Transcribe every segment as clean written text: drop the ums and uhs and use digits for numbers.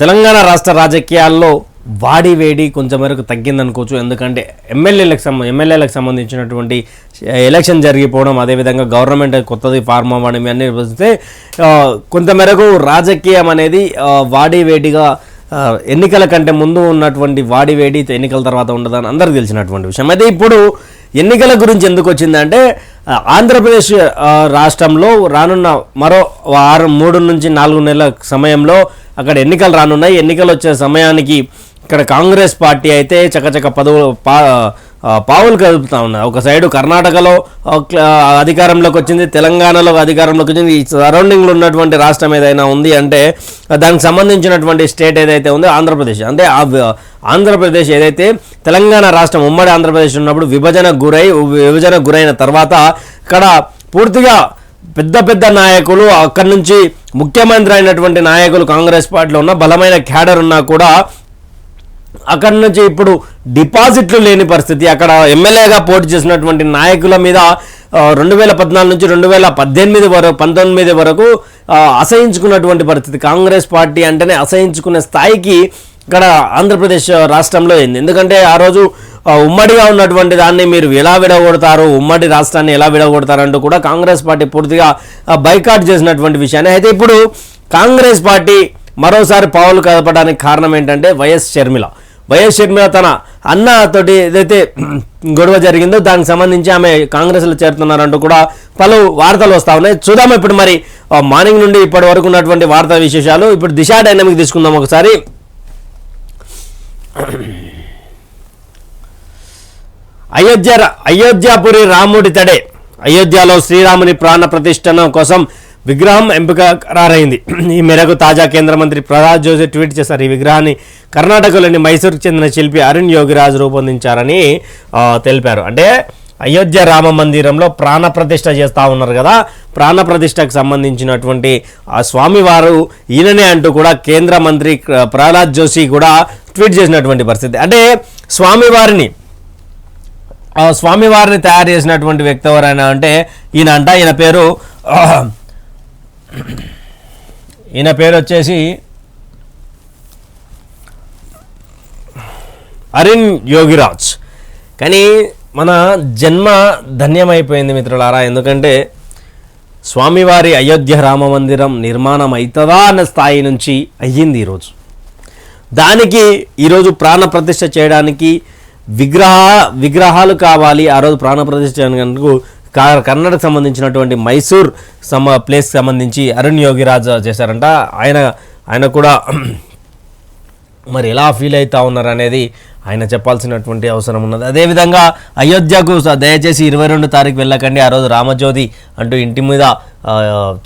తెలంగాణ రాష్ట్ర రాజకీయాల్లో వాడి వేడి కొంచెం వరకు తగ్గిందనుకోవచ్చు. ఎందుకంటే ఎమ్మెల్యేలకు సంబంధించినటువంటి ఎలక్షన్ జరిగిపోవడం, అదేవిధంగా గవర్నమెంట్ కొత్తది ఫార్మ్ అవ్వడం అన్నీ వస్తే కొంతమేరకు రాజకీయం అనేది వాడి వేడిగా ఎన్నికల కంటే ముందు ఉన్నటువంటి వాడి వేడి ఎన్నికల తర్వాత ఉండదని అందరికీ తెలిసినటువంటి విషయం. అయితే ఇప్పుడు ఎన్నికల గురించి ఎందుకు వచ్చిందంటే ఆంధ్రప్రదేశ్ రాష్ట్రంలో రానున్న మరో 3 నుంచి 4 నెలల సమయంలో అక్కడ ఎన్నికలు రానున్నాయి. ఎన్నికలు వచ్చే సమయానికి ఇక్కడ కాంగ్రెస్ పార్టీ అయితే చకచక పావులు కదుపుతా ఉన్నాయి. ఒక సైడు కర్ణాటకలో అధికారంలోకి వచ్చింది, తెలంగాణలో అధికారంలోకి వచ్చింది. ఈ సరౌండింగ్లో ఉన్నటువంటి రాష్ట్రం ఏదైనా ఉంది అంటే దానికి సంబంధించినటువంటి స్టేట్ ఏదైతే ఉందో ఆంధ్రప్రదేశ్. అంటే ఆంధ్రప్రదేశ్ ఏదైతే తెలంగాణ రాష్ట్రం ఉమ్మడి ఆంధ్రప్రదేశ్ ఉన్నప్పుడు విభజన గురైన తర్వాత ఇక్కడ పూర్తిగా పెద్ద నాయకులు, అక్కడి నుంచి ముఖ్యమంత్రి అయినటువంటి నాయకులు కాంగ్రెస్ పార్టీలో ఉన్న బలమైన క్యాడర్ ఉన్నా కూడా అక్కడి నుంచి ఇప్పుడు డిపాజిట్లు లేని పరిస్థితి. అక్కడ ఎమ్మెల్యేగా పోటీ చేసినటువంటి నాయకుల మీద 2014 నుంచి 2019 వరకు అసహించుకున్నటువంటి పరిస్థితి. కాంగ్రెస్ పార్టీ అంటేనే అసహించుకునే స్థాయికి ఇక్కడ ఆంధ్రప్రదేశ్ రాష్ట్రంలో అయింది. ఎందుకంటే ఆ రోజు ఉమ్మడిగా ఉన్నటువంటి దాన్ని మీరు ఎలా విడగొడతారు, ఉమ్మడి రాష్ట్రాన్ని ఎలా విడగొడతారంటూ కూడా కాంగ్రెస్ పార్టీ పూర్తిగా బైకాట్ చేసినటువంటి విషయాన్ని. అయితే ఇప్పుడు కాంగ్రెస్ పార్టీ మరోసారి పావులు కదపడానికి కారణం ఏంటంటే వైఎస్ షర్మిల తన అన్నతోటి ఏదైతే గొడవ జరిగిందో దానికి సంబంధించి ఆమె కాంగ్రెస్లో చేరుతున్నారంటూ కూడా పలు వార్తలు వస్తూ ఉన్నాయి. చూద్దాం ఇప్పుడు మరి మార్నింగ్ నుండి ఇప్పటి వరకు ఉన్నటువంటి వార్తా విశేషాలు. ఇప్పుడు దిశ డైనమిక్ తీసుకుందాం ఒకసారి. అయోధ్యాపురి రాముడి తడే. అయోధ్యలో శ్రీరాముని ప్రాణ ప్రతిష్ఠన కోసం విగ్రహం ఎంపిక ఖరారైంది. ఈ మేరకు తాజా కేంద్ర మంత్రి ప్రహ్లాద్ జోషి ట్వీట్ చేశారు. ఈ విగ్రహాన్ని కర్ణాటకలోని మైసూరుకు చెందిన శిల్పి అరుణ్ యోగిరాజ్ రూపొందించారని తెలిపారు. అంటే అయోధ్య రామ మందిరంలో ప్రాణ ప్రతిష్ఠ చేస్తూ ఉన్నారు కదా, ప్రాణ ప్రతిష్టకు సంబంధించినటువంటి ఆ స్వామివారు ఈయననే అంటూ కూడా కేంద్ర మంత్రి ప్రహ్లాద్ జోషి కూడా ట్వీట్ చేసినటువంటి పరిస్థితి. అంటే స్వామివారిని తయారు చేసినటువంటి వ్యక్తి ఎవరైనా అంటే ఈయన పేరు వచ్చేసి అరుణ్ యోగిరాజ్. కానీ మన జన్మ ధన్యమైపోయింది మిత్రులారా. ఎందుకంటే స్వామివారి అయోధ్య రామ మందిరం నిర్మాణం అవుతుందా అన్న స్థాయి నుంచి అయ్యింది ఈరోజు. దానికి ఈరోజు ప్రాణ ప్రతిష్ఠ చేయడానికి విగ్రహాలు కావాలి. ఆ రోజు ప్రాణ ప్రతిష్ఠ చేయడానికి కర్ణాటకకు సంబంధించినటువంటి మైసూర్ ప్లేస్కి సంబంధించి అరుణ్ యోగిరాజ్ చేశారంట. ఆయన కూడా మరి ఎలా ఫీల్ అవుతా ఉన్నారు అనేది ఆయన చెప్పాల్సినటువంటి అవసరం ఉన్నది. అదేవిధంగా అయోధ్యకు దయచేసి 22 తారీఖు వెళ్ళకండి, ఆ రోజు రామజ్యోతి అంటూ ఇంటి మీద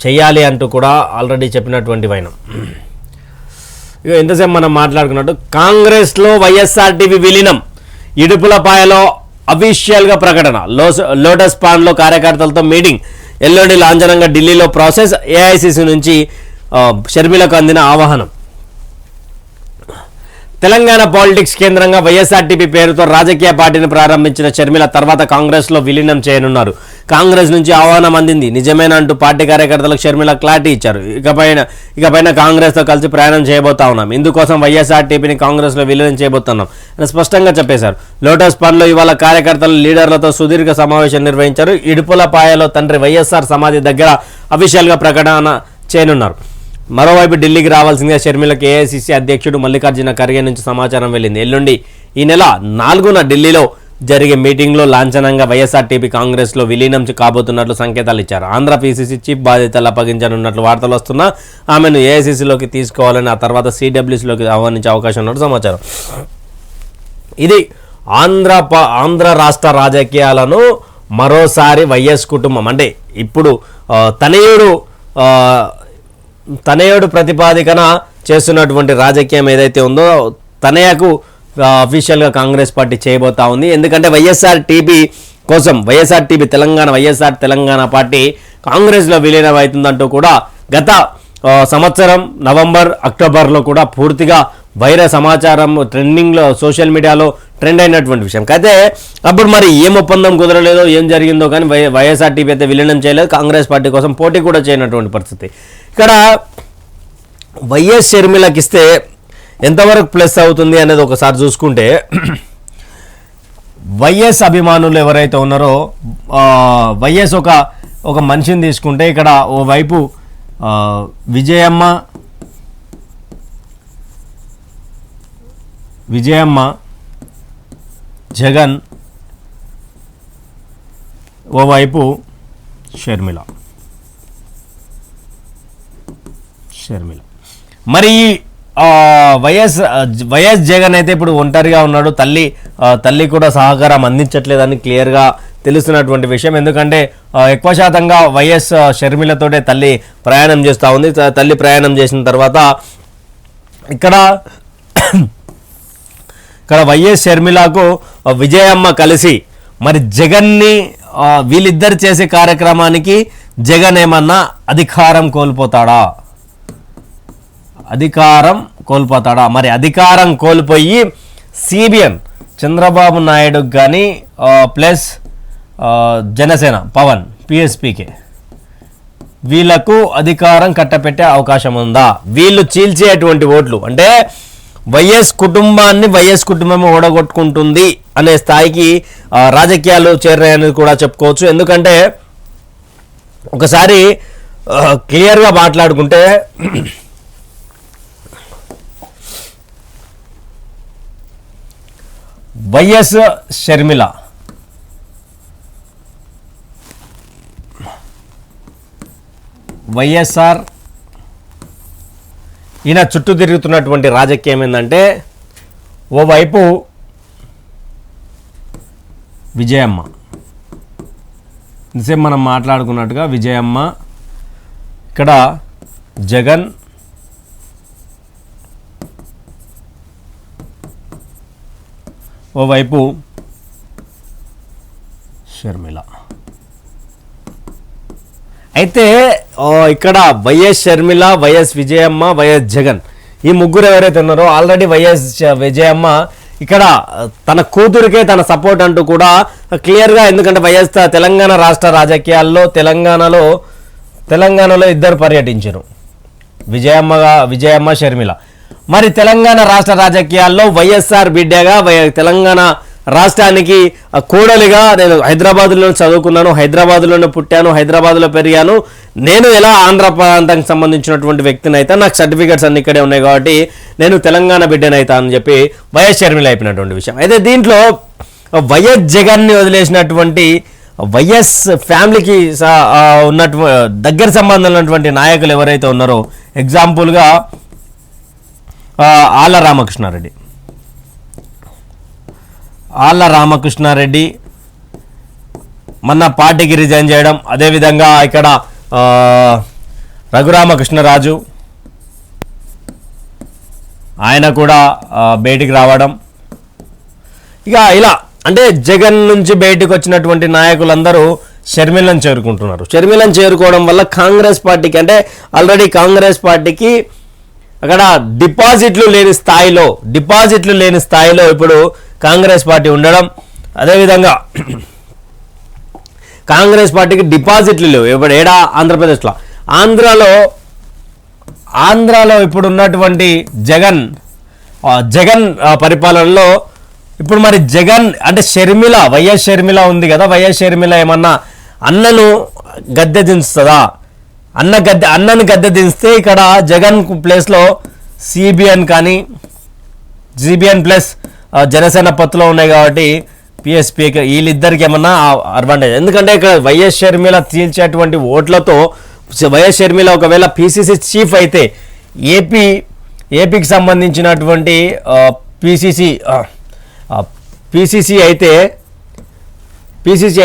చెయ్యాలి అంటూ కూడా ఆల్రెడీ చెప్పినటువంటి వైనం. ఇక ఎంతసేపు మనం మాట్లాడుకున్నట్టు కాంగ్రెస్లో వైఎస్ఆర్టీపీ విలీనం. ఇడుపులపాయలో అఫీషియల్గా ప్రకటన. లోటస్ పాండ్లో కార్యకర్తలతో మీటింగ్. ఎల్లుండి లాంఛనంగా ఢిల్లీలో ప్రాసెస్. ఏఐసిసి నుంచి షర్మిలకు అందిన ఆహ్వానం. తెలంగాణ పాలిటిక్స్ కేంద్రంగా వైఎస్ఆర్టీపీ పేరుతో రాజకీయ పార్టీని ప్రారంభించిన షర్మిల తర్వాత కాంగ్రెస్లో విలీనం చేయనున్నారు. కాంగ్రెస్ నుంచి ఆహ్వానం అందింది నిజమేనా అంటూ పార్టీ కార్యకర్తలకు షర్మిల క్లారిటీ ఇచ్చారు. ఇకపైన కాంగ్రెస్తో కలిసి ప్రయాణం చేయబోతా ఉన్నాం, ఇందుకోసం వైఎస్ఆర్టీపీని కాంగ్రెస్లో విలీనం చేయబోతున్నాం అని స్పష్టంగా చెప్పేశారు. లోటస్ పాండ్లో ఇవాళ కార్యకర్తలు లీడర్లతో సుదీర్ఘ సమావేశం నిర్వహించారు. ఇడుపులపాయలో తండ్రి వైఎస్ఆర్ సమాధి దగ్గర అఫీషియల్గా ప్రకటన చేయనున్నారు. మరోవైపు ఢిల్లీకి రావాల్సిందిగా షర్మిలకు ఏఐసిసి అధ్యక్షుడు మల్లికార్జున ఖర్గే నుంచి సమాచారం వెళ్ళింది. ఎల్లుండి ఈ నెల 4న ఢిల్లీలో జరిగే మీటింగ్లో లాంఛనంగా వైఎస్ఆర్టీపీ కాంగ్రెస్లో విలీనం కాబోతున్నట్లు సంకేతాలు ఇచ్చారు. ఆంధ్ర పీసీసీ చీఫ్ బాధ్యతలు అప్పగించనున్నట్లు వార్తలు వస్తున్నా ఆమెను ఏఐసిసిలోకి తీసుకోవాలని, ఆ తర్వాత సిడబ్ల్యూసీలోకి ఆహ్వానించే అవకాశం ఉన్నట్టు సమాచారం. ఇది ఆంధ్ర రాష్ట్ర రాజకీయాలను మరోసారి వైఎస్ కుటుంబం అంటే ఇప్పుడు తనయుడు ప్రతిపాదికన చేస్తున్నటువంటి రాజకీయం ఏదైతే ఉందో తనయకు అఫీషియల్గా కాంగ్రెస్ పార్టీ చేయబోతా ఉంది. ఎందుకంటే వైఎస్ఆర్టీపీ తెలంగాణ పార్టీ కాంగ్రెస్లో విలీనం అవుతుందంటూ కూడా గత సంవత్సరం నవంబర్ అక్టోబర్లో కూడా పూర్తిగా వైరల్ సమాచారం ట్రెండింగ్లో సోషల్ మీడియాలో ట్రెండ్ అయినటువంటి విషయం. అయితే అప్పుడు మరి ఏం ఒప్పందం కుదరలేదో ఏం జరిగిందో కానీ వైఎస్ఆర్టీపీ అయితే విలీనం చేయలేదు, కాంగ్రెస్ పార్టీ కోసం పోటీ కూడా చేయనటువంటి పరిస్థితి. ఇక్కడ వైఎస్ షర్మిలకి ఇస్తే ఎంతవరకు ప్లస్ అవుతుంది అనేది ఒకసారి చూసుకుంటే వైఎస్ అభిమానులు ఎవరైతే ఉన్నారో వైఎస్ ఒక మనిషిని తీసుకుంటే ఇక్కడ ఓవైపు విజయమ్మ జగన్, ఓవైపు షర్మిల. మరి వైఎస్ జగన్ అయితే ఇప్పుడు ఒంటరిగా ఉన్నాడు. తల్లి కూడా సహకారం అందించట్లేదని క్లియర్గా తెలుస్తున్నటువంటి విషయం. ఎందుకంటే ఎక్కువ శాతంగా వైఎస్ షర్మిలతోటే తల్లి ప్రయాణం చేస్తూ ఉంది. తల్లి ప్రయాణం చేసిన తర్వాత ఇక్కడ వైఎస్ షర్మిలకు విజయమ్మ కలిసి మరి జగన్ని వీళ్ళిద్దరు చేసే కార్యక్రమానికి జగన్ ఏమన్నా అధికారం కోల్పోతాడా? మరి అధికారం కోల్పోయి సిబిఎన్ చంద్రబాబు నాయుడుకి కానీ ప్లస్ జనసేన పవన్ పిఎస్పీకే వీళ్ళకు అధికారం కట్టపెట్టే అవకాశం ఉందా? వీళ్ళు చీల్చేటువంటి ఓట్లు అంటే వైఎస్ కుటుంబం ఓడగొట్టుకుంటుంది అనే స్థాయికి రాజకీయాలు చేరాయని కూడా చెప్పుకోవచ్చు. ఎందుకంటే ఒకసారి క్లియర్గా మాట్లాడుకుంటే వైఎస్ షర్మిల వైఎస్ఆర్ ఈయన చుట్టూ తిరుగుతున్నటువంటి రాజకీయం ఏంటంటే ఓవైపు విజయమ్మ, ఇంతసేపు మనం మాట్లాడుకున్నట్టుగా విజయమ్మ, ఇక్కడ జగన్, ఓవైపు షర్మిల. అయితే ఇక్కడ YS Sharmila, YS Vijayamma, YS Jagan ఈ ముగ్గురు ఎవరైతే ఉన్నారో ఆల్రెడీ వైఎస్ విజయమ్మ ఇక్కడ తన కూతురికే తన సపోర్ట్ అంటూ కూడా క్లియర్గా, ఎందుకంటే వైఎస్ తెలంగాణ రాష్ట్ర రాజకీయాల్లో తెలంగాణలో ఇద్దరు పర్యటించారు, విజయమ్మ షర్మిల. మరి తెలంగాణ రాష్ట్ర రాజకీయాల్లో వైఎస్ఆర్ బిడ్డగా తెలంగాణ రాష్ట్రానికి కోడలిగా నేను హైదరాబాద్లో చదువుకున్నాను, హైదరాబాద్లోనే పుట్టాను, హైదరాబాద్లో పెరిగాను, నేను ఎలా ఆంధ్ర ప్రాంతానికి సంబంధించినటువంటి వ్యక్తిని అయితే నాకు సర్టిఫికెట్స్ అన్ని ఇక్కడే ఉన్నాయి కాబట్టి నేను తెలంగాణ బిడ్డనైతా అని చెప్పి వైఎస్ షర్మిల అయిపోయినటువంటి విషయం. అయితే దీంట్లో వైఎస్ జగన్ని వదిలేసినటువంటి వైఎస్ ఫ్యామిలీకి దగ్గర సంబంధం ఉన్నటువంటి నాయకులు ఎవరైతే ఉన్నారో ఎగ్జాంపుల్గా ఆళ్ళ రామకృష్ణారెడ్డి మొన్న పార్టీకి రిజైన్ చేయడం, అదేవిధంగా ఇక్కడ రఘురామకృష్ణరాజు ఆయన కూడా బయటికి రావడం, ఇక ఇలా అంటే జగన్ నుంచి బయటకు వచ్చినటువంటి నాయకులందరూ షర్మిలను చేరుకుంటున్నారు. షర్మిలను చేరుకోవడం వల్ల కాంగ్రెస్ పార్టీకి అంటే ఆల్రెడీ కాంగ్రెస్ పార్టీకి అక్కడ డిపాజిట్లు లేని స్థాయిలో ఇప్పుడు కాంగ్రెస్ పార్టీ ఉండడం, అదేవిధంగా కాంగ్రెస్ పార్టీకి డిపాజిట్లు లేవు ఇప్పుడు ఏడా ఆంధ్రప్రదేశ్లో. ఆంధ్రాలో ఇప్పుడు ఉన్నటువంటి జగన్ పరిపాలనలో ఇప్పుడు మరి జగన్ అంటే వైఎస్ షర్మిల ఉంది కదా, వైఎస్ షర్మిల ఏమన్నా అన్నను గద్దె దించుతుందా? అన్నను గద్దె దించితే ఇక్కడ జగన్ ప్లేస్లో సిబిఎన్ ప్లస్ జనసేన పత్తులో ఉన్నాయి కాబట్టి పిఎస్పీకి వీళ్ళిద్దరికి ఏమన్నా అడ్వాంటేజ్. ఎందుకంటే ఇక్కడ వైఎస్ షర్మిల తీల్చేటువంటి ఓట్లతో వైఎస్ షర్మిల ఒకవేళ పిసిసి చీఫ్ అయితే ఏపీకి సంబంధించినటువంటి పిసిసి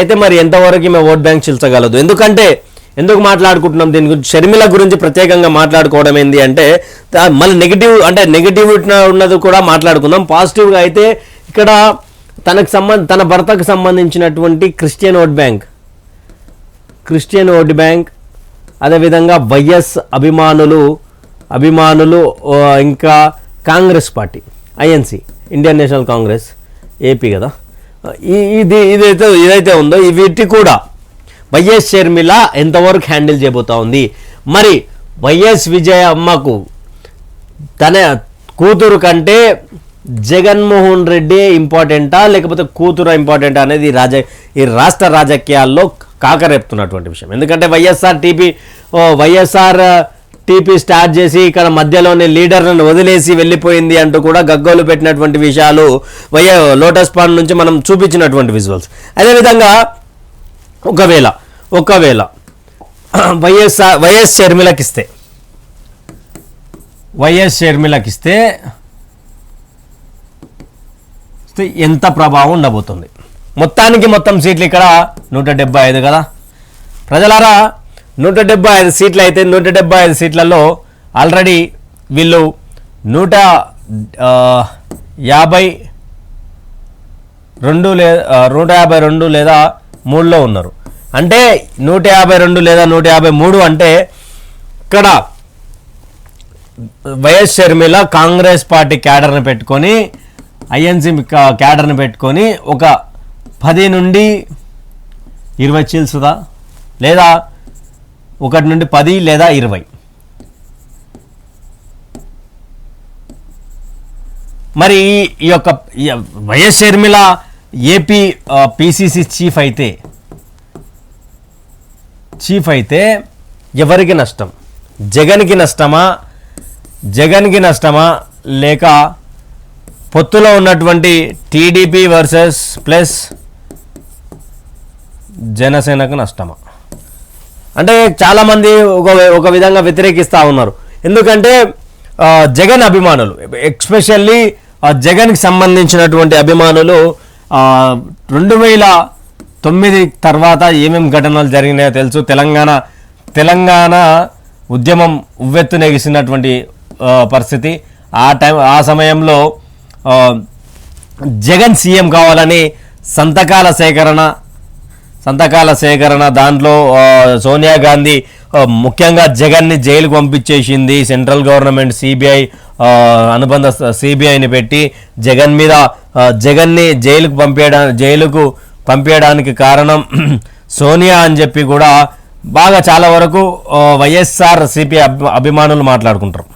అయితే మరి ఎంతవరకు మేము ఓట్ బ్యాంక్ చిల్చగలదు? ఎందుకు మాట్లాడుకుంటున్నాం దీని గురించి? షర్మిల గురించి ప్రత్యేకంగా మాట్లాడుకోవడం ఏంది అంటే మళ్ళీ నెగిటివ్ ఉన్నది కూడా మాట్లాడుకుందాం. పాజిటివ్గా అయితే ఇక్కడ తన భర్తకు సంబంధించినటువంటి క్రిస్టియన్ ఓట్ బ్యాంక్ అదేవిధంగా వైఎస్ అభిమానులు ఇంకా Congress party INC Indian national Congress AP కదా, ఇదైతే ఉందో వీటి కూడా వైఎస్ షర్మిల ఎంతవరకు హ్యాండిల్ చేయబోతా ఉంది? మరి వైఎస్ విజయమ్మకు తన కూతురు కంటే జగన్మోహన్ రెడ్డి ఇంపార్టెంటా లేకపోతే కూతురు ఇంపార్టెంటా అనేది ఈ రాష్ట్ర రాజకీయాల్లో కాకరేపుతున్నటువంటి విషయం. ఎందుకంటే వైఎస్ఆర్ టీపీ స్టార్ట్ చేసి ఇక్కడ మధ్యలోనే లీడర్లను వదిలేసి వెళ్ళిపోయింది అంటూ కూడా గగ్గోలు పెట్టినటువంటి విషయాలు లోటస్ పాండ్ నుంచి మనం చూపించినటువంటి విజువల్స్. అదేవిధంగా ఒకవేళ వైఎస్ షర్మిలకిస్తే ఎంత ప్రభావం ఉండబోతుంది? మొత్తం సీట్లు ఇక్కడ 175 కదా ప్రజలారా. 175 సీట్లు అయితే 175 సీట్లలో ఆల్రెడీ వీళ్ళు 152 లేదా 3లో ఉన్నారు. అంటే 152 లేదా 153 అంటే ఇక్కడ వైఎస్ షర్మిల కాంగ్రెస్ పార్టీ క్యాడర్ని పెట్టుకొని ఐఎన్సీ క్యాడర్ని పెట్టుకొని ఒక 10 నుండి 20 చీల్సుదా లేదా 1 నుండి 10 లేదా 20. మరి ఈ యొక్క YS Sharmila AP PCC chief అయితే ఎవరికి నష్టం? జగన్కి నష్టమా లేక పొత్తులో ఉన్నటువంటి టీడీపీ వర్సెస్ ప్లస్ జనసేనకు నష్టమా? అంటే చాలామంది ఒక విధంగా వ్యతిరేకిస్తూ ఉన్నారు. ఎందుకంటే జగన్ అభిమానులు, ఎక్స్పెషల్లీ జగన్కి సంబంధించినటువంటి అభిమానులు 2009 తర్వాత ఏమేమి ఘటనలు జరిగినాయో తెలుసు. తెలంగాణ ఉద్యమం ఉవ్వెత్తునెగిసినటువంటి పరిస్థితి. ఆ సమయంలో జగన్ సీఎం కావాలని సంతకాల సేకరణ దాంట్లో సోనియా గాంధీ ముఖ్యంగా జగన్ని జైలుకు పంపించేసింది. సెంట్రల్ గవర్నమెంట్ అనుబంధ సిబిఐని పెట్టి జగన్ని జైలుకు పంపించడానికి కారణం సోనియా అని చెప్పి కూడా బాగా చాలా వరకు వైఎస్ఆర్సీపీ అభిమానులు మాట్లాడుకుంటారు.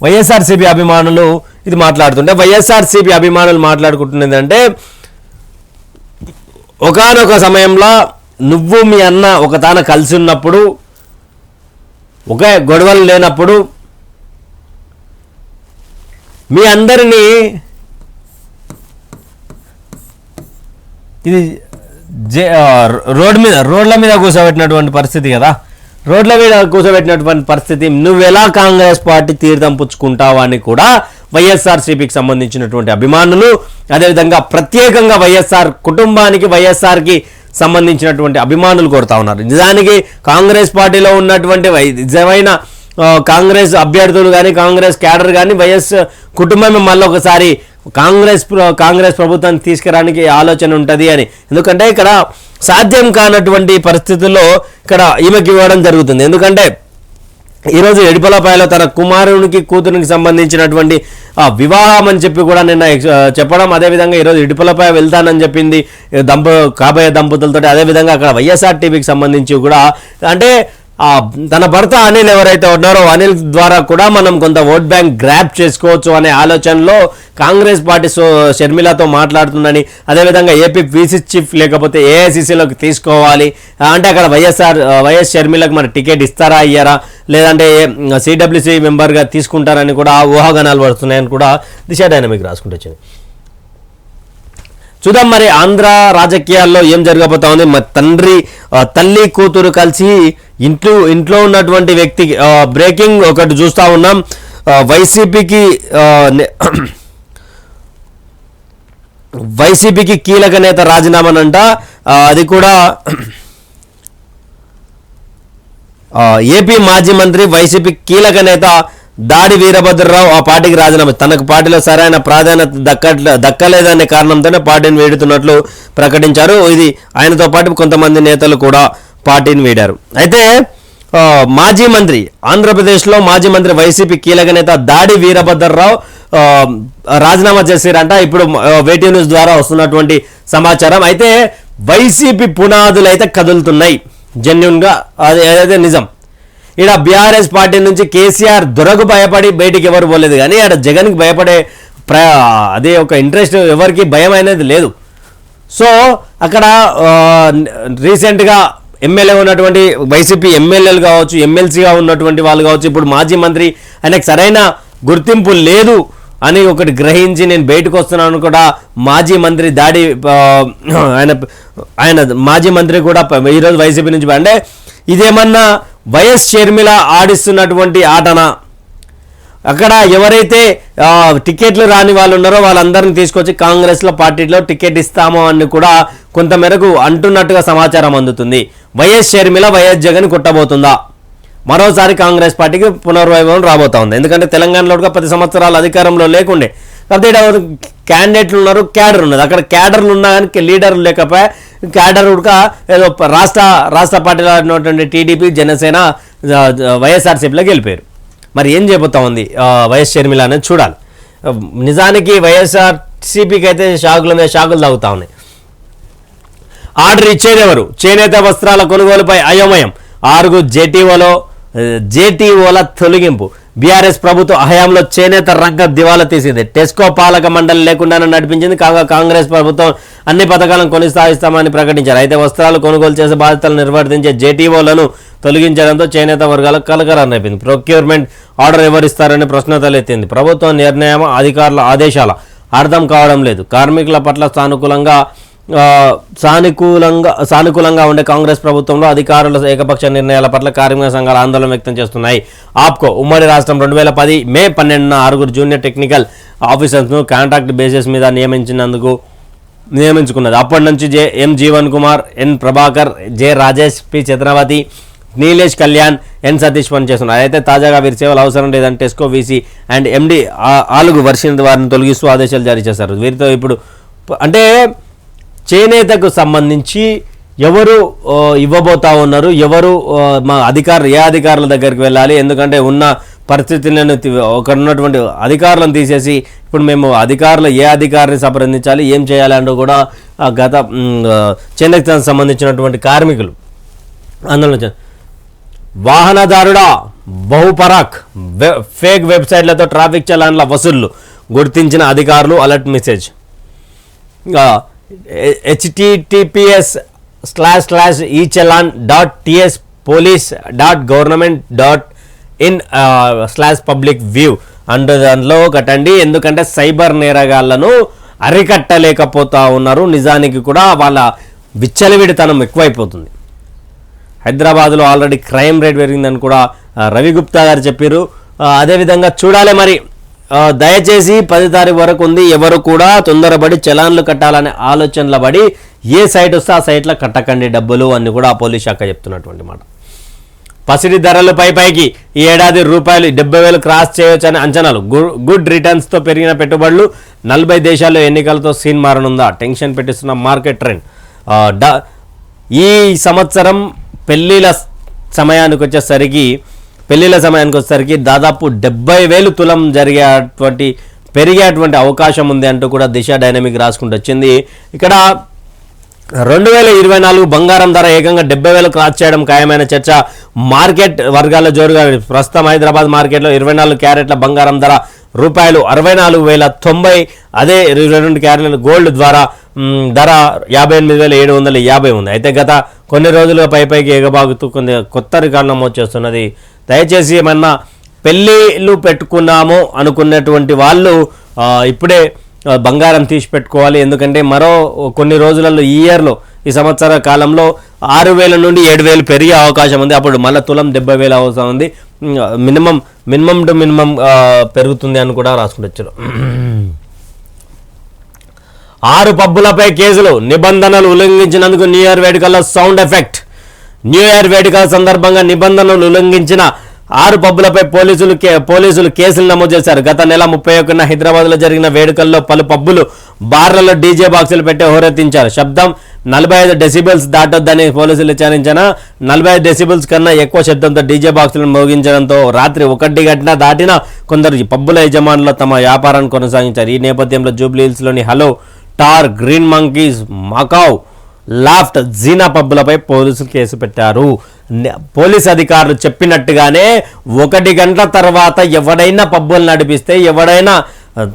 వైఎస్ఆర్సీపీ అభిమానులు ఇది మాట్లాడుతుంటే వైఎస్ఆర్సీపీ అభిమానులు మాట్లాడుకుంటున్నది అంటే ఒకానొక సమయంలో నువ్వు మీ అన్న ఒక తాన కలిసి ఉన్నప్పుడు, ఒకే గొడవలు లేనప్పుడు మీ అందరినీ ఇది రోడ్ల మీద కూర్చోబెట్టినటువంటి పరిస్థితి కదా. రోడ్ల మీద కూర్చోబెట్టినటువంటి పరిస్థితి. నువ్వెలా కాంగ్రెస్ పార్టీ తీర్థం పుచ్చుకుంటావా అని కూడా వైఎస్ఆర్సీపీకి సంబంధించినటువంటి అభిమానులు, అదేవిధంగా ప్రత్యేకంగా వైఎస్ఆర్ కుటుంబానికి, వైఎస్ఆర్కి సంబంధించినటువంటి అభిమానులు కోరుతా ఉన్నారు. నిజానికి కాంగ్రెస్ పార్టీలో ఉన్నటువంటి నిజమైన కాంగ్రెస్ అభ్యర్థులు కానీ, కాంగ్రెస్ క్యాడర్ కానీ, వైఎస్ కుటుంబమే మళ్ళీ ఒకసారి కాంగ్రెస్ ప్రభుత్వాన్ని తీసుకురానికి ఆలోచన ఉంటుంది అని. ఎందుకంటే ఇక్కడ సాధ్యం కానటువంటి పరిస్థితుల్లో ఇక్కడ ఈమెకి ఇవ్వడం జరుగుతుంది. ఎందుకంటే ఈరోజు ఎడిపలపాయలో తన కుమారునికి కూతురికి సంబంధించినటువంటి వివాహం అని చెప్పి కూడా నిన్న చెప్పడం, అదేవిధంగా ఈరోజు ఎడిపలపాయ వెళ్తానని చెప్పింది కాబోయే దంపతులతో. అదేవిధంగా అక్కడ వైఎస్ఆర్టీపీకి సంబంధించి కూడా అంటే తన భర్త అనిల్ ఎవరైతే ఉన్నారో అనిల్ ద్వారా కూడా మనం కొంత ఓట్ బ్యాంక్ గ్రాప్ చేసుకోవచ్చు అనే ఆలోచనలో కాంగ్రెస్ పార్టీ షర్మిలతో మాట్లాడుతుందని, అదేవిధంగా ఏపీ పీసీ చీఫ్ లేకపోతే ఏఐసీసీలోకి తీసుకోవాలి అంటే అక్కడ వైఎస్ షర్మిలకు మరి టికెట్ ఇస్తారా ఇయ్యారా, లేదంటే సిడబ్ల్యూసీ మెంబర్గా తీసుకుంటారని కూడా ఊహాగానాలు పడుతున్నాయని కూడా దిశ డైనమిక్ రాసుకుంటూ వచ్చింది. చూద్దాం మరి ఆంధ్ర రాజకీయాల్లో ఏం జరగబోతా ఉంది. మా తల్లి కూతురు కలిసి ఇంట్లో ఉన్నటువంటి వ్యక్తి బ్రేకింగ్ ఒకటి చూస్తూ ఉన్నాం. వైసీపీకి కీలక నేత రాజీనామానంట. అది కూడా ఏపీ మాజీ మంత్రి వైసీపీ కీలక నేత దాడి వీరభద్రరావు ఆ పార్టీకి రాజీనామా. తనకు పార్టీలో సరైన ప్రాధాన్యత దక్కలేదనే కారణంతోనే పార్టీని వీడుతున్నట్లు ప్రకటించారు. ఇది ఆయనతో పాటు కొంతమంది నేతలు కూడా పార్టీని వీడారు. అయితే ఆంధ్రప్రదేశ్లో మాజీ మంత్రి వైసీపీ కీలక నేత దాడి వీరభద్రరావు రాజీనామా చేశారంట. ఇప్పుడు వేటీ న్యూస్ ద్వారా వస్తున్నటువంటి సమాచారం. అయితే వైసీపీ పునాదులు అయితే కదులుతున్నాయి. జెన్యున్గా అదైతే నిజం. ఇక్కడ బీఆర్ఎస్ పార్టీ నుంచి కేసీఆర్ దొరకు భయపడి బయటికి ఎవరు పోలేదు, కానీ ఇక్కడ జగన్కి భయపడే అదే ఒక ఇంట్రెస్ట్, ఎవరికి భయం అనేది లేదు. సో అక్కడ రీసెంట్గా ఎమ్మెల్యే ఉన్నటువంటి వైసీపీ ఎమ్మెల్యేలు కావచ్చు, ఎమ్మెల్సీగా ఉన్నటువంటి వాళ్ళు కావచ్చు, ఇప్పుడు మాజీ మంత్రి ఆయనకు సరైన గుర్తింపు లేదు అని ఒకటి గ్రహించి నేను బయటకు వస్తున్నాను కూడా మాజీ మంత్రి దాడి ఆయన మాజీ మంత్రి కూడా ఈరోజు వైసీపీ నుంచి అంటే ఇదేమన్నా వైఎస్ షర్మిల ఆడిస్తున్నటువంటి ఆటనా? అక్కడ ఎవరైతే టికెట్లు రాని వాళ్ళు ఉన్నారో వాళ్ళందరినీ తీసుకొచ్చి కాంగ్రెస్లో పార్టీలో టికెట్ ఇస్తామో అని కూడా కొంతమేరకు అంటున్నట్టుగా సమాచారం అందుతుంది. వైఎస్ షర్మిల వైఎస్ జగన్ కొట్టబోతుందా? మరోసారి కాంగ్రెస్ పార్టీకి పునర్వైభవం రాబోతా ఉంది. ఎందుకంటే తెలంగాణలో 10 సంవత్సరాలు అధికారంలో లేకుండే, కాబట్టి క్యాండిడేట్లు ఉన్నారు, క్యాడర్ ఉన్నది. అక్కడ క్యాడర్లు ఉన్నా కానీ లీడర్లు లేకపోయా, క్యాడర్ ఉడక ఏదో రాష్ట్ర పార్టీలో ఉన్నటువంటి టీడీపీ, జనసేన, వైఎస్ఆర్సీపీలోకి వెళ్ళిపోయారు. మరి ఏం చేయబోతా ఉంది వైఎస్ షర్మిల అనేది చూడాలి. నిజానికి వైఎస్ఆర్సీపీకి అయితే షాకుల మీద షాకులు తాగుతా ఉన్నాయి. ఆర్డర్ ఇచ్చేది ఎవరు? చేనేత వస్త్రాల కొనుగోలుపై అయోమయం, 6 జేటీఓల తొలగింపు. బీఆర్ఎస్ ప్రభుత్వ హయాంలో చేనేత రంగం దివాలా తీసింది. టెస్కో పాలక మండలి లేకుండానే నడిపించింది. కాగా కాంగ్రెస్ ప్రభుత్వం అన్ని పథకాలను కొనసాగిస్తామని ప్రకటించారు. అయితే వస్త్రాలు కొనుగోలు చేసే బాధ్యతలు నిర్వర్తించే జేటీఓలను తొలగించడంతో చేనేత వర్గాలకు కలకలం రేపింది. ప్రొక్యూర్మెంట్ ఆర్డర్ ఎవరిస్తారని ప్రశ్న తలెత్తింది. ప్రభుత్వం నిర్ణయం అధికారుల ఆదేశాల అర్థం కావడం లేదు. కార్మికుల పట్ల సానుకూలంగా ఉండే కాంగ్రెస్ ప్రభుత్వంలో అధికారుల ఏకపక్ష నిర్ణయాల పట్ల కార్మిక సంఘాలు ఆందోళన వ్యక్తం చేస్తున్నాయి. ఆప్కో ఉమ్మడి రాష్ట్రం 2010 మే 12న 6 జూనియర్ టెక్నికల్ ఆఫీసర్స్ను కాంట్రాక్ట్ బేసిస్ మీద నియమించుకున్నది. అప్పటి నుంచి M Jeevan Kumar, N Prabhakar, J Rajesh, P Chandravathi, Nilesh Kalyan, N Satish పనిచేస్తున్నారు. అయితే తాజాగా వీరి సేవలు అవసరం లేదని TESCO VC and MD Alugu Varshini వారిని తొలగిస్తూ ఆదేశాలు జారీ చేశారు. వీరితో ఇప్పుడు అంటే చేనేతకు సంబంధించి ఎవరు ఇవ్వబోతా ఉన్నారు, ఎవరు మా ఏ అధికారుల దగ్గరికి వెళ్ళాలి? ఎందుకంటే ఉన్న పరిస్థితులను ఉన్నటువంటి అధికారులను తీసేసి ఇప్పుడు మేము ఏ అధికారిని సంప్రదించాలి, ఏం చేయాలి అంటూ కూడా గత చేనేతకు సంబంధించినటువంటి కార్మికులు ఆందోళన. వాహనదారుడా బహుపరాక్ ఫేక్ వెబ్సైట్లతో ట్రాఫిక్ చలాన్ల వసూళ్లు గుర్తించిన అధికారులు అలర్ట్ మెసేజ్. https://echallan.tspolice.government.in/public view అంటూ దాంట్లో ఒకటండి. ఎందుకంటే సైబర్ నేరగాళ్లను అరికట్టలేకపోతా ఉన్నారు. నిజానికి కూడా వాళ్ళ విచ్చలవిడితనం ఎక్కువైపోతుంది. హైదరాబాద్లో ఆల్రెడీ క్రైమ్ రేట్ పెరిగిందని కూడా రవి గుప్తా గారు చెప్పారు. అదేవిధంగా చూడాలి మరి. దయచేసి 10 తారీఖు వరకు ఉంది. ఎవరు కూడా తొందరపడి చలాన్లు కట్టాలనే ఆలోచనల పడి ఏ సైట్ వస్తే ఆ సైట్లో కట్టకండి డబ్బులు అని కూడా పోలీస్ శాఖ చెప్తున్నటువంటి మాట. పసిడి ధరలు పైకి ఈ ఏడాది ₹70,000 క్రాస్ చేయొచ్చని అంచనాలు. గుడ్ రిటర్న్స్తో పెరిగిన పెట్టుబడులు. 40 దేశాల్లో ఎన్నికలతో సీన్ మారనుందా? టెన్షన్ పెట్టిస్తున్న మార్కెట్ ట్రెండ్. ఈ సంవత్సరం పెళ్లిళ్ళ సమయానికి వచ్చేసరికి దాదాపు 70,000 తులం పెరిగేటువంటి అవకాశం ఉంది అంటూ కూడా దిశ డైనమిక్ రాసుకుంటూ వచ్చింది. ఇక్కడ 2024 బంగారం ధర ఏకంగా 70,000 క్రాస్ చేయడం ఖాయమైన చర్చ మార్కెట్ వర్గాల్లో జోరుగా. ప్రస్తుతం హైదరాబాద్ మార్కెట్లో 24 క్యారెట్ల బంగారం ధర ₹44,090. అదే 22 క్యారెట్ల గోల్డ్ ద్వారా ధర 58,750 ఉంది. అయితే గత కొన్ని రోజులుగా పైకి ఎగబాగుతూ కొన్ని కొత్త రికార్డు నమోదు చేస్తున్నది. దయచేసి ఏమన్నా పెళ్ళిళ్ళు పెట్టుకున్నాము అనుకున్నటువంటి వాళ్ళు ఇప్పుడే బంగారం తీసి పెట్టుకోవాలి. ఎందుకంటే మరో కొన్ని రోజులలో ఈ సంవత్సర కాలంలో 6,000 నుండి 7,000 పెరిగే అవకాశం ఉంది. అప్పుడు మళ్ళీ తులం 70,000 అవసరం ఉంది. మినిమం టు మినిమం పెరుగుతుంది అని కూడా రాసుకుంటొచ్చారు. 6 పబ్బులపై కేసులు. నిబంధనలు ఉల్లంఘించినందుకు న్యూ ఇయర్ వేడుకల్లో సౌండ్ ఎఫెక్ట్. న్యూ ఇయర్ వేడుకల సందర్భంగా నిబంధనలు ఉల్లంఘించిన 6 పబ్బులపై పోలీసులు కేసులు నమోదు చేశారు. గత నెల 31న హైదరాబాద్లో జరిగిన వేడుకల్లో పలు పబ్బులు బార్లలో డీజే బాక్సులు పెట్టి హోరెత్తించారు. శబ్దం 45 డెసిబెల్స్ దాటొద్దని పోలీసులు హెచ్చరించిన 45 డెసిబెల్స్ కన్నా ఎక్కువ శబ్దంతో డీజే బాక్సులను మోగించడంతో రాత్రి 1 గంట దాటిన కొందరు పబ్బుల యజమానులు తమ వ్యాపారాన్ని కొనసాగించారు. ఈ నేపథ్యంలో జూబ్లీ హిల్స్లోని hello, tar, green monkeys, macaw, loft, జీనా పబ్బులపై పోలీసులు కేసు పెట్టారు. పోలీస్ అధికారులు చెప్పినట్టుగానే 1 గంటల తర్వాత ఎవడైనా పబ్బులు నడిపిస్తే, ఎవడైనా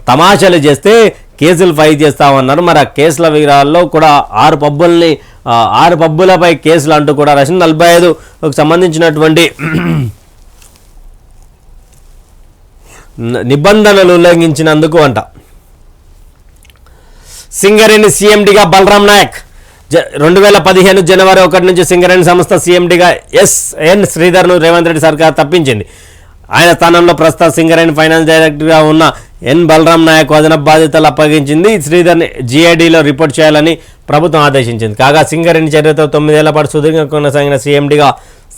తమాషాలు చేస్తే కేసులు ఫైల్ చేస్తామన్నారు. మరి ఆ కేసుల వివరాల్లో కూడా 6 పబ్బులపై కేసులు అంటూ కూడా రాసింది. 45కు సంబంధించినటువంటి నిబంధనలు ఉల్లంఘించినందుకు అంట. సింగరేణి సీఎండిగా బలరాం నాయక్ 2015 జనవరి 1 నుంచి సింగరేణి సంస్థ సీఎండిగా ఎన్ శ్రీధర్ను రేవంత్ రెడ్డి సర్కార్ తప్పించింది. ఆయన స్థానంలో ప్రస్తుత సింగరేణి ఫైనాన్స్ డైరెక్టర్గా ఉన్న ఎన్ బలరాం నాయక్ అదనపు బాధ్యతలు అప్పగించింది. శ్రీధర్ని జీఐడీలో రిపోర్ట్ చేయాలని ప్రభుత్వం ఆదేశించింది. కాగా సింగరేణి చర్యతో 9 ఏళ్ల పాటు సుదీర్ఘంగా కొనసాగిన సీఎండిగా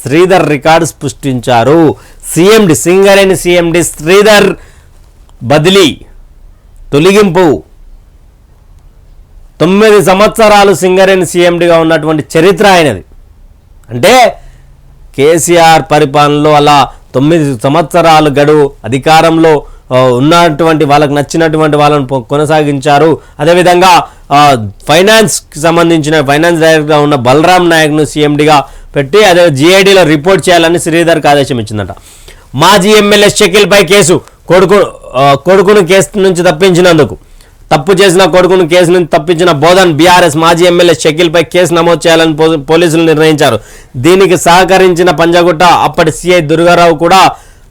శ్రీధర్ రికార్డు సృష్టించారు. సింగరేణి సీఎండి శ్రీధర్ బదిలీ, తొలగింపు. 9 సంవత్సరాలు సింగరేణి సీఎండిగా ఉన్నటువంటి చరిత్ర ఆయనది. అంటే కేసీఆర్ పరిపాలనలో అలా 9 సంవత్సరాలు గడువు అధికారంలో ఉన్నటువంటి వాళ్ళకు నచ్చినటువంటి వాళ్ళను కొనసాగించారు. అదేవిధంగా ఫైనాన్స్కి సంబంధించిన ఫైనాన్స్ డైరెక్టర్గా ఉన్న బలరాం నాయక్ను సీఎండిగా పెట్టి అదే జీఐడీలో రిపోర్ట్ చేయాలని శ్రీధర్కి ఆదేశం ఇచ్చిందట. మాజీ ఎమ్మెల్యే షకీల్పై కేసు, కొడుకును కేసు నుంచి తప్పించినందుకు. తప్పు చేసిన కొడుకును కేసు నుంచి తప్పించిన బోధన్ బీఆర్ఎస్ మాజీ ఎమ్మెల్యే షకీల్పై కేసు నమోదు చేయాలని పోలీసులు నిర్ణయించారు. దీనికి సహకరించిన పంజాగుట్ట అప్పటి సిఐ దుర్గారావు కూడా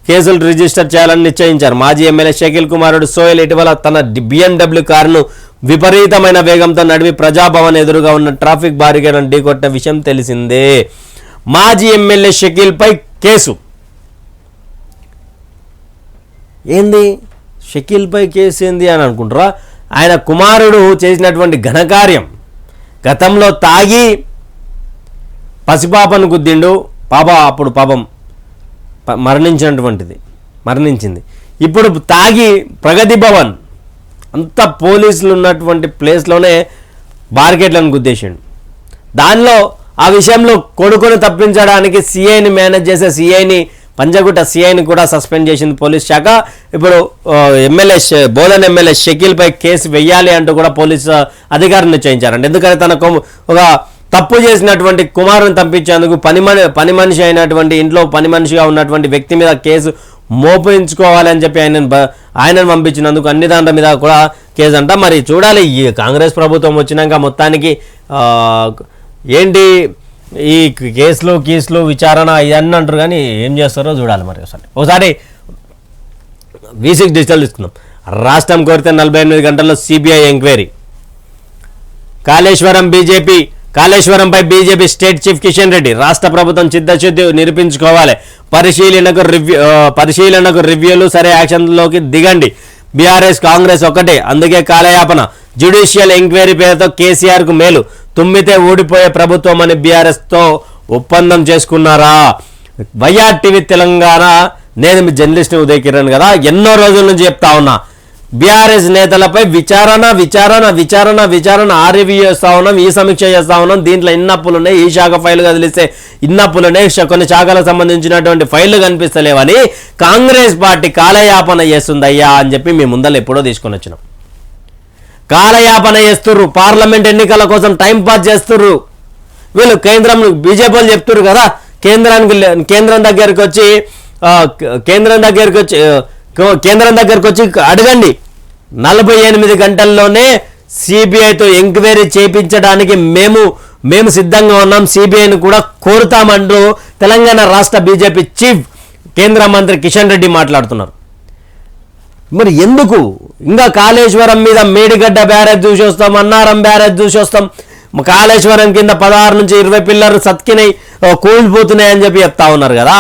కేసులు రిజిస్టర్ చేయాలని నిశ్చయించారు. మాజీ ఎమ్మెల్యే షకీల్ కుమారుడు సోయల్ ఇటీవల తన BMW కారును విపరీతమైన వేగంతో నడిపి ప్రజాభవన్ ఎదురుగా ఉన్న ట్రాఫిక్ బారికేడ్లను ఢీకొట్టిన విషయం తెలిసిందే. మాజీ ఎమ్మెల్యే షకీల్పై కేసు ఏంది? షకీల్పై కేసు ఏంది అని అనుకుంటారా? ఆయన కుమారుడు చేసినటువంటి ఘనకార్యం, గతంలో తాగి పసిపాపను గుద్దిండు. పాప అప్పుడు పాపం మరణించింది. ఇప్పుడు తాగి ప్రగతి భవన్ అంత పోలీసులు ఉన్నటువంటి ప్లేస్లోనే బార్కెట్లను గుద్దేసిండు. దానిలో ఆ విషయంలో కొడుకును తప్పించడానికి సిఐని మేనేజ్ చేసే పంజాగుట్ట సిఐని కూడా సస్పెండ్ చేసింది పోలీస్ శాఖ. ఇప్పుడు బోధన్ ఎమ్మెల్యే షకీల్పై కేసు వెయ్యాలి అంటూ కూడా పోలీసు అధికారులు నిశ్చయించారంట. ఎందుకంటే తనకు ఒక తప్పు చేసినటువంటి కుమారుని తప్పించేందుకు పని మనిషి అయినటువంటి ఇంట్లో పని మనిషిగా ఉన్నటువంటి వ్యక్తి మీద కేసు మోపించుకోవాలని చెప్పి ఆయనను పంపించినందుకు అన్ని దాంట్ల మీద కూడా కేసు అంట. మరి చూడాలి ఈ కాంగ్రెస్ ప్రభుత్వం వచ్చినాక మొత్తానికి ఏంటి ఈ కేసులు విచారణ ఇవన్నీ అంటారు, కానీ ఏం చేస్తారో చూడాలి. మరి ఒకసారి V6 డిజిటల్ తీసుకుందాం. రాష్ట్రం కోరితే 48 గంటల్లో సిబిఐ ఎంక్వైరీ. కాళేశ్వరంపై BJP state chief Kishan Reddy రాష్ట్ర ప్రభుత్వం చిత్తశుద్ధి నిరూపించుకోవాలి. పరిశీలనకు రివ్యూలు సరే యాక్షన్లోకి దిగండి. బీఆర్ఎస్ కాంగ్రెస్ ఒకటే, అందుకే కాలయాపన. జ్యుడిషియల్ ఎంక్వైరీ పేరుతో కేసీఆర్కు మేలు, తుమ్మితే ఊడిపోయే ప్రభుత్వం అని బీఆర్ఎస్తో ఒప్పందం చేసుకున్నారా? వైఆర్ టీవీ తెలంగాణ, నేను మీ జర్నలిస్ట్ ఉదయ్ కిరణ్ కదా, ఎన్నో రోజుల నుంచి చెప్తా ఉన్నా, బీఆర్ఎస్ నేతలపై విచారణ ఆ రివ్యూ చేస్తూ ఉన్నాం, ఈ సమీక్ష చేస్తూ ఉన్నాం. దీంట్లో ఇన్నప్పులు ఉన్నాయి, ఈ శాఖ ఫైలు కదిలిస్తే ఇన్నప్పులు ఉన్నాయి, కొన్ని శాఖలకు సంబంధించినటువంటి ఫైళ్లు కనిపిస్తలేవని కాంగ్రెస్ పార్టీ కాలయాపన చేస్తుందయ్యా అని చెప్పి మీ ముందర ఎప్పుడో తీసుకొని వచ్చినాం. కాలయాపన చేస్తుర్రు, పార్లమెంట్ ఎన్నికల కోసం టైం పాస్ చేస్తుర్రు వీళ్ళు. బీజేపీ వాళ్ళు చెప్తుర్రు కదా, కేంద్రం దగ్గరికి వచ్చి అడగండి, 48 గంటల్లోనే సిబిఐతో ఎంక్వైరీ చేయించడానికి మేము సిద్ధంగా ఉన్నాం, సిబిఐని కూడా కోరుతామంటూ తెలంగాణ రాష్ట్ర బీజేపీ చీఫ్ కేంద్ర మంత్రి కిషన్ రెడ్డి మాట్లాడుతున్నారు. మరి ఎందుకు ఇంకా కాళేశ్వరం మీద మేడిగడ్డ బ్యారేజ్ చూసి వస్తాం, అన్నారం బ్యారేజ్ చూసి వస్తాం, కాళేశ్వరం కింద 16 నుంచి 20 పిల్లర్లు సత్కినాయి, కూలిపోతున్నాయి అని చెప్పి చెప్తా ఉన్నారు కదా.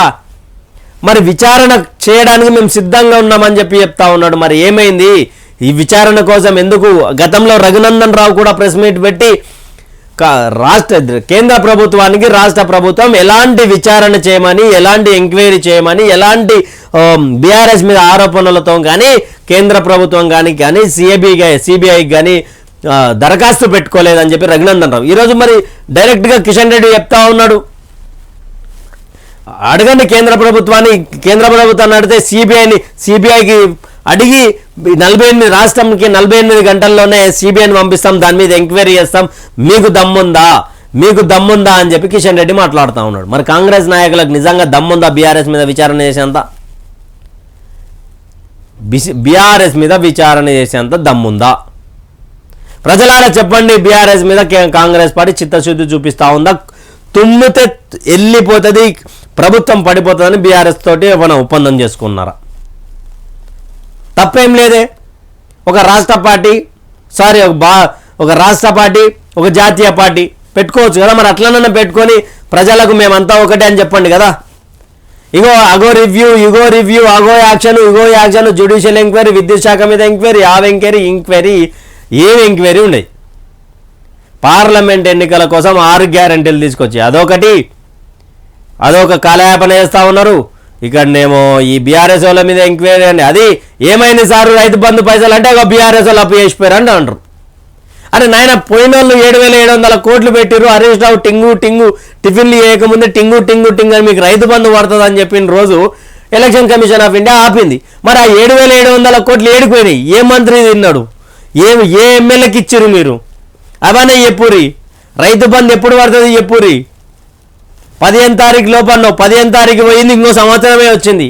మరి విచారణ చేయడానికి మేము సిద్ధంగా ఉన్నామని చెప్పి చెప్తా ఉన్నాడు. మరి ఏమైంది ఈ విచారణ కోసం? ఎందుకు? గతంలో రఘునందన్ రావు కూడా ప్రెస్ మీట్ పెట్టి కేంద్ర ప్రభుత్వానికి రాష్ట్ర ప్రభుత్వం ఎలాంటి విచారణ చేయమని, ఎలాంటి ఎంక్వైరీ చేయమని, ఎలాంటి బీఆర్ఎస్ మీద ఆరోపణలతో కానీ కేంద్ర ప్రభుత్వం కానీ సిబిఐకి కానీ దరఖాస్తు పెట్టుకోలేదని చెప్పి రఘునందన్ రావు ఈరోజు మరి డైరెక్ట్గా కిషన్ రెడ్డి చెప్తా ఉన్నాడు. అడగండి కేంద్ర ప్రభుత్వాన్ని అడిగితే సిబిఐకి అడిగి 48 రాష్ట్రంకి 48 గంటల్లోనే సిబిఐని పంపిస్తాం, దాని మీద ఎంక్వైరీ చేస్తాం, మీకు దమ్ముందా? మీకు దమ్ముందా అని చెప్పి కిషన్ రెడ్డి మాట్లాడుతూ ఉన్నాడు. మరి కాంగ్రెస్ నాయకులకు నిజంగా దమ్ముందా బీఆర్ఎస్ మీద విచారణ చేసేంత? బీఆర్ఎస్ మీద విచారణ చేసేంత దమ్ముందా? ప్రజలారా చెప్పండి, బీఆర్ఎస్ మీద కాంగ్రెస్ పార్టీ చిత్తశుద్ధి చూపిస్తూ ఉందా? తుమ్మితే వెళ్ళిపోతుంది, ప్రభుత్వం పడిపోతుందని బీఆర్ఎస్ తోటి ఏమైనా ఒప్పందం చేసుకున్నారా? తప్పేం లేదే. ఒక రాష్ట్ర పార్టీ ఒక రాష్ట్ర పార్టీ, ఒక జాతీయ పార్టీ పెట్టుకోవచ్చు కదా. మరి అట్లనన్నా పెట్టుకొని ప్రజలకు మేమంతా ఒకటే అని చెప్పండి కదా. అగో రివ్యూ, అగో యాక్షన్, జ్యుడిషియల్ ఎంక్వైరీ, విద్యుత్ శాఖ మీద ఎంక్వైరీ, ఎంక్వైరీ ఏం ఎంక్వైరీ ఉన్నాయి. పార్లమెంట్ ఎన్నికల కోసం 6 గ్యారెంటీలు తీసుకొచ్చి అదొక కాలయాపన చేస్తూ ఉన్నారు. ఇక్కడనేమో ఈ బీఆర్ఎస్ వాళ్ళ మీద ఎంక్వైరీ అండి. అది ఏమైంది సార్ రైతు బంధు పైసలు అంటే బీఆర్ఎస్ వాళ్ళు అప్పు చేసిపోయారు అని అంటారు. అరే నాయన, పోయిన వాళ్ళు 7,700 కోట్లు పెట్టిరు. హరీష్ రావు టింగు టిఫిన్లు చేయకముందే టింగు అని మీకు రైతు బంధు పడుతుంది అని చెప్పిన రోజు ఎలక్షన్ కమిషన్ ఆఫ్ ఇండియా ఆపింది. మరి ఆ 7,700 కోట్లు ఏడిపోయినాయి? ఏ మంత్రి తిన్నాడు? ఏ ఎమ్మెల్యేకి ఇచ్చిరు మీరు? అవన్నీ చెప్పురి. రైతు బంధు ఎప్పుడు పడుతుంది చెప్పురి. 15 తారీఖు లోపల 15 తారీఖు పోయింది, ఇంకో సంవత్సరమే వచ్చింది.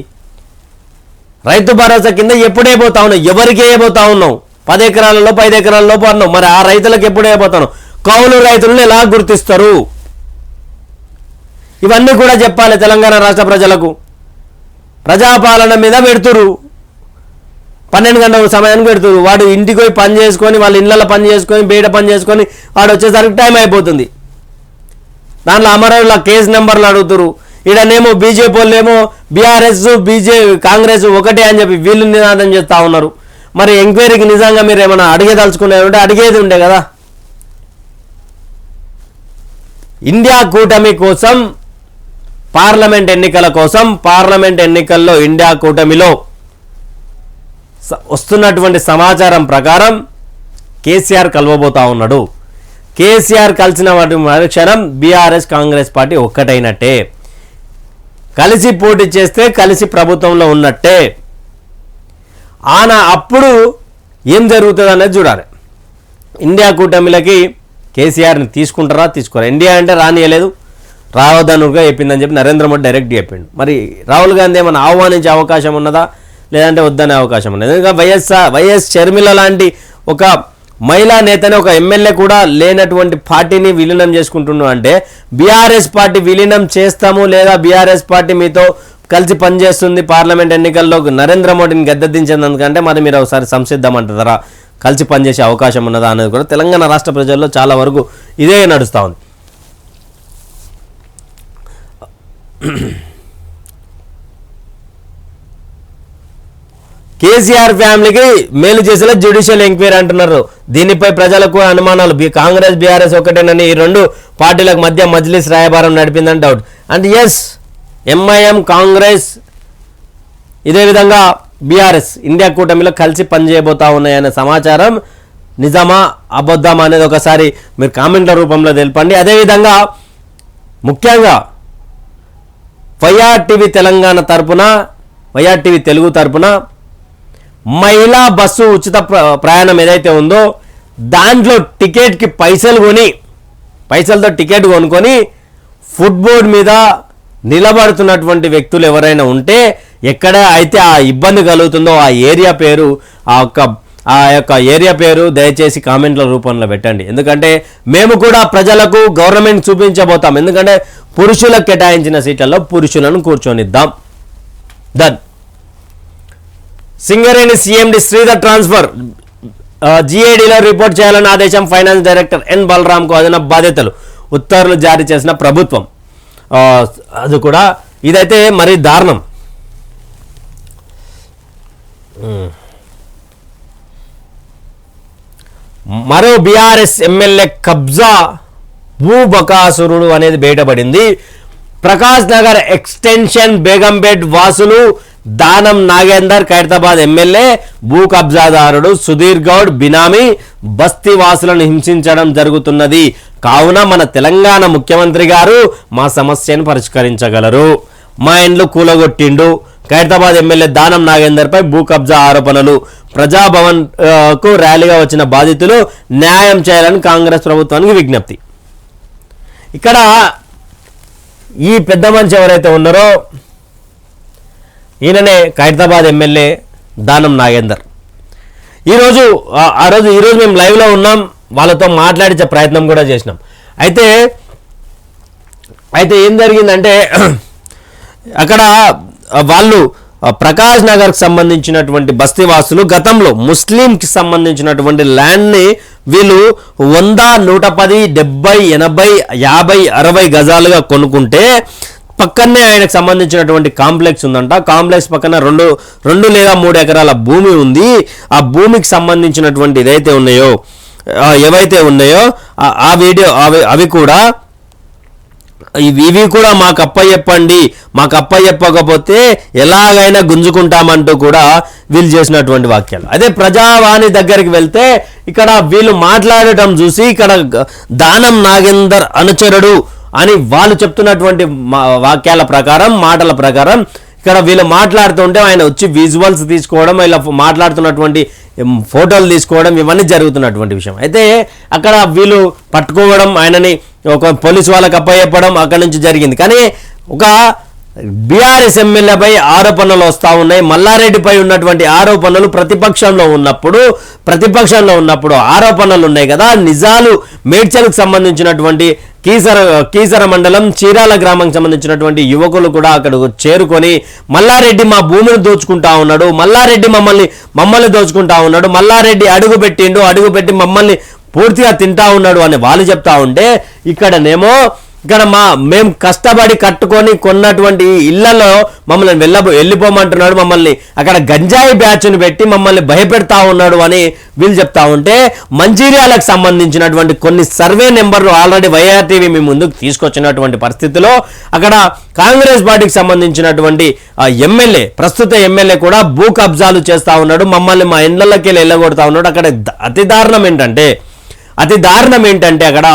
రైతు భరోసా కింద ఎప్పుడే పోతా ఉన్నావు? ఎవరికి వేయబోతా ఉన్నావు? 10 ఎకరాలలో 5 ఎకరాల లోపు అన్నావు. మరి ఆ రైతులకు ఎప్పుడు వేయబోతాను? కౌలు రైతులను ఎలా గుర్తిస్తారు? ఇవన్నీ కూడా చెప్పాలి తెలంగాణ రాష్ట్ర ప్రజలకు. ప్రజాపాలన మీద పెడుతురు, 12 గంటల సమయానికి పెడుతురు. వాడు ఇంటికి పోయి పని చేసుకొని, వాళ్ళ ఇళ్ళలో పని చేసుకొని, బయట పని చేసుకొని వాడు వచ్చేసరికి టైం అయిపోతుంది. దాంట్లో అమరవుల కేసు నెంబర్లు అడుగుతురు. ఈడనేమో బీజేపీ వాళ్ళేమో బీఆర్ఎస్ కాంగ్రెస్ ఒకటే అని చెప్పి వీళ్ళు నినాదం చేస్తూ ఉన్నారు. మరి ఎంక్వైరీకి నిజంగా మీరు ఏమైనా అడిగేదలుచుకునేది అడిగేది ఉండే కదా. ఇండియా కూటమి కోసం, పార్లమెంట్ ఎన్నికల కోసం, పార్లమెంట్ ఎన్నికల్లో ఇండియా కూటమిలో వస్తున్నటువంటి సమాచారం ప్రకారం కేసీఆర్ కలవబోతా ఉన్నాడు. కేసీఆర్ కలిసిన మరుక్షణం బీఆర్ఎస్ కాంగ్రెస్ పార్టీ ఒక్కటైనట్టే. కలిసి పోటీ చేస్తే కలిసి ప్రభుత్వంలో ఉన్నట్టే. అప్పుడు ఏం జరుగుతుంది అనేది చూడాలి. ఇండియా కూటమిలకి కేసీఆర్ని తీసుకుంటారా తీసుకోరా? ఇండియా అంటే రానియలేదు, రావద్దనుగా చెప్పిందని చెప్పి నరేంద్ర మోడీ డైరెక్ట్ చెప్పిండు. మరి రాహుల్ గాంధీ ఏమైనా ఆహ్వానించే అవకాశం ఉన్నదా, లేదంటే వద్దనే అవకాశం ఉన్నది? ఎందుకంటే వైఎస్ షర్మిల లాంటి ఒక మహిళా నేతనే, ఒక ఎమ్మెల్యే కూడా లేనటువంటి పార్టీని విలీనం చేసుకుంటున్నాం అంటే బీఆర్ఎస్ పార్టీ విలీనం చేస్తాము లేదా బీఆర్ఎస్ పార్టీ మీతో కలిసి పనిచేస్తుంది పార్లమెంట్ ఎన్నికల్లో నరేంద్ర మోడీని గద్దెదించేందుకంటే మరి మీరు ఒకసారి సంసిద్దామంటారా, కలిసి పనిచేసే అవకాశం ఉన్నదా అనేది కూడా తెలంగాణ రాష్ట్ర ప్రజల్లో చాలా వరకు ఇదే నడుస్తూ ఉంది. కేసీఆర్ ఫ్యామిలీకి మేలు చేసేలా జ్యుడిషియల్ ఎంక్వైరీ అంటున్నారు. దీనిపై ప్రజలకు అనుమానాలు. కాంగ్రెస్ బీఆర్ఎస్ ఒకటేనని ఈ రెండు పార్టీలకు మధ్య మజ్లిస్ రాయబారం నడిపిందని డౌట్. అండ్ ఎస్, ఎంఐఎం, కాంగ్రెస్, ఇదే విధంగా బీఆర్ఎస్ ఇండియా కూటమిలో కలిసి పనిచేయబోతా ఉన్నాయనే సమాచారం నిజమా అబద్ధమా అనేది ఒకసారి మీరు కామెంట్ల రూపంలో తెలపండి. అదేవిధంగా ముఖ్యంగా వైఆర్టీవీ తెలంగాణ తరపున, వైఆర్టీవీ తెలుగు తరపున మహిళా బస్సు ఉచిత ప్రయాణం ఏదైతే ఉందో దాంట్లో టికెట్కి పైసలతో టికెట్ కొనుక్కొని ఫుట్బోర్డ్ మీద నిలబడుతున్నటువంటి వ్యక్తులు ఎవరైనా ఉంటే, ఎక్కడ అయితే ఆ ఇబ్బంది కలుగుతుందో ఆ ఏరియా పేరు, ఆ యొక్క ఏరియా పేరు దయచేసి కామెంట్ల రూపంలో పెట్టండి. ఎందుకంటే మేము కూడా ప్రజలకు గవర్నమెంట్ చూపించబోతాం. ఎందుకంటే పురుషులకు కేటాయించిన సీట్లలో పురుషులను కూర్చొనిద్దాం. Done. Singareni CMD Sridhar transfer జీఏడీలో రిపోర్ట్ చేయాలని ఆదేశం. ఫైనాన్స్ డైరెక్టర్ ఎన్ బలరాంకు అదనపు బాధ్యతలు. ఉత్తర్వులు జారీ చేసిన ప్రభుత్వం. అది కూడా ఇదైతే మరీ దారుణం. మరో బీఆర్ఎస్ ఎమ్మెల్యే కబ్జా భూబకాసురుడు అనేది బయటపడింది. ప్రకాష్ నగర్ ఎక్స్టెన్షన్ బేగంపేట్ వాసులు దానం నాగేందర్, ఖైరతాబాద్ ఎమ్మెల్యే భూ కబ్జాదారుడు సుధీర్ గౌడ్ బినామీ బస్తీ వాసులను హింసించడం జరుగుతున్నది. కావున మన తెలంగాణ ముఖ్యమంత్రి గారు మా సమస్యను పరిష్కరించగలరు. మా ఇండ్లు కూలగొట్టిండు. ఖైరతాబాద్ ఎమ్మెల్యే దానం నాగేందర్పై భూ కబ్జా ఆరోపణలు. ప్రజాభవన్ కు ర్యాలీగా వచ్చిన బాధితులు న్యాయం చేయాలని కాంగ్రెస్ ప్రభుత్వానికి విజ్ఞప్తి. ఇక్కడ ఈ పెద్ద మనిషి ఎవరైతే ఉన్నారో ఈయననే ఖైరతాబాద్ ఎమ్మెల్యే దానం నాగేందర్. ఈరోజు మేము లైవ్లో ఉన్నాం, వాళ్ళతో మాట్లాడించే ప్రయత్నం కూడా చేసినాం. అయితే ఏం జరిగిందంటే అక్కడ వాళ్ళు ప్రకాష్ నగర్కి సంబంధించినటువంటి బస్తీవాసులు గతంలో ముస్లింకి సంబంధించినటువంటి ల్యాండ్ని వీళ్ళు 100, 110, 70, 80, 50, 60 గజాలుగా కొనుక్కుంటే పక్కనే ఆయనకు సంబంధించినటువంటి కాంప్లెక్స్ ఉందంట. కాంప్లెక్స్ పక్కన 2 లేదా 3 ఎకరాల భూమి ఉంది. ఆ భూమికి సంబంధించినటువంటి ఏవైతే ఉన్నాయో ఆ వీడియో అవి కూడా ఇవి కూడా మాకు అప్పయ్యప్పండి, మాకు అప్పయ్యప్పకపోతే ఎలాగైనా గుంజుకుంటామంటూ కూడా వీళ్ళు చేసినటువంటి వాక్యాలు. అదే ప్రజావాణి దగ్గరికి వెళ్తే ఇక్కడ వీళ్ళు మాట్లాడటం చూసి ఇక్కడ దానం నాగేందర్ అనుచరుడు అని వాళ్ళు చెప్తున్నటువంటి వాక్యాల ప్రకారం, మాటల ప్రకారం ఇక్కడ వీళ్ళు మాట్లాడుతుంటే ఆయన వచ్చి విజువల్స్ తీసుకోవడం, ఇలా మాట్లాడుతున్నటువంటి ఫోటోలు తీసుకోవడం, ఇవన్నీ జరుగుతున్నటువంటి విషయం. అయితే అక్కడ వీళ్ళు పట్టుకోవడం, ఆయనని ఒక పోలీసు వాళ్ళకి అప్పయ్యప్పడం అక్కడి నుంచి జరిగింది. కానీ ఒక బీఆర్ఎస్ ఎమ్మెల్యేపై ఆరోపణలు వస్తూ ఉన్నాయి. మల్లారెడ్డిపై ఉన్నటువంటి ఆరోపణలు ప్రతిపక్షంలో ఉన్నప్పుడు ఆరోపణలు ఉన్నాయి కదా. నిజాలు మేడ్చల్కు సంబంధించినటువంటి కీసర మండలం చీరాల గ్రామానికి సంబంధించినటువంటి యువకులు కూడా అక్కడ చేరుకొని మల్లారెడ్డి మా భూమిని దోచుకుంటా ఉన్నాడు, మల్లారెడ్డి మమ్మల్ని దోచుకుంటా ఉన్నాడు, మల్లారెడ్డి అడుగుపెట్టి మమ్మల్ని పూర్తిగా తింటా ఉన్నాడు అని వాళ్ళు చెప్తా ఉంటే ఇక్కడ మేము కష్టపడి కట్టుకొని కొన్నటువంటి ఇళ్లలో మమ్మల్ని వెళ్ళిపోమంటున్నాడు, మమ్మల్ని అక్కడ గంజాయి బ్యాచ్ను పెట్టి మమ్మల్ని భయపెడతా ఉన్నాడు అని వీళ్ళు చెప్తా ఉంటే మంచిర్యాలకు సంబంధించినటువంటి కొన్ని సర్వే నెంబర్లు ఆల్రెడీ వైఆర్టీవీ మీ ముందుకు తీసుకొచ్చినటువంటి పరిస్థితిలో అక్కడ కాంగ్రెస్ పార్టీకి సంబంధించినటువంటి ప్రస్తుత ఎమ్మెల్యే కూడా భూ కబ్జాలు చేస్తా ఉన్నాడు, మమ్మల్ని మా ఇండ్లకి వెళ్ళగొడతా ఉన్నాడు. అక్కడ అతి దారుణం ఏంటంటే అక్కడ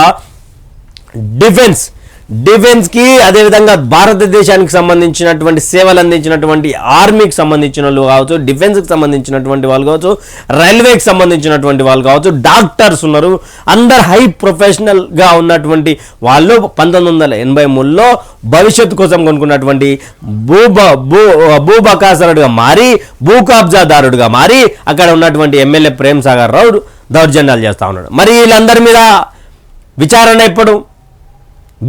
డిఫెన్స్కి అదేవిధంగా భారతదేశానికి సంబంధించినటువంటి సేవలు అందించినటువంటి ఆర్మీకి సంబంధించిన వాళ్ళు కావచ్చు, డిఫెన్స్కి సంబంధించినటువంటి వాళ్ళు కావచ్చు, రైల్వేకి సంబంధించినటువంటి వాళ్ళు కావచ్చు, డాక్టర్స్ ఉన్నారు, అందరు హై ప్రొఫెషనల్గా ఉన్నటువంటి వాళ్ళు 1983లో భవిష్యత్తు కోసం కొనుక్కున్నటువంటి భూబకాసురుడుగా మారి భూ కబ్జాదారుడుగా మారి అక్కడ ఉన్నటువంటి ఎమ్మెల్యే ప్రేమ్ సాగర్ రావు దౌర్జన్యాలు చేస్తూ ఉన్నాడు. మరి వీళ్ళందరి మీద విచారణ ఎప్పుడు?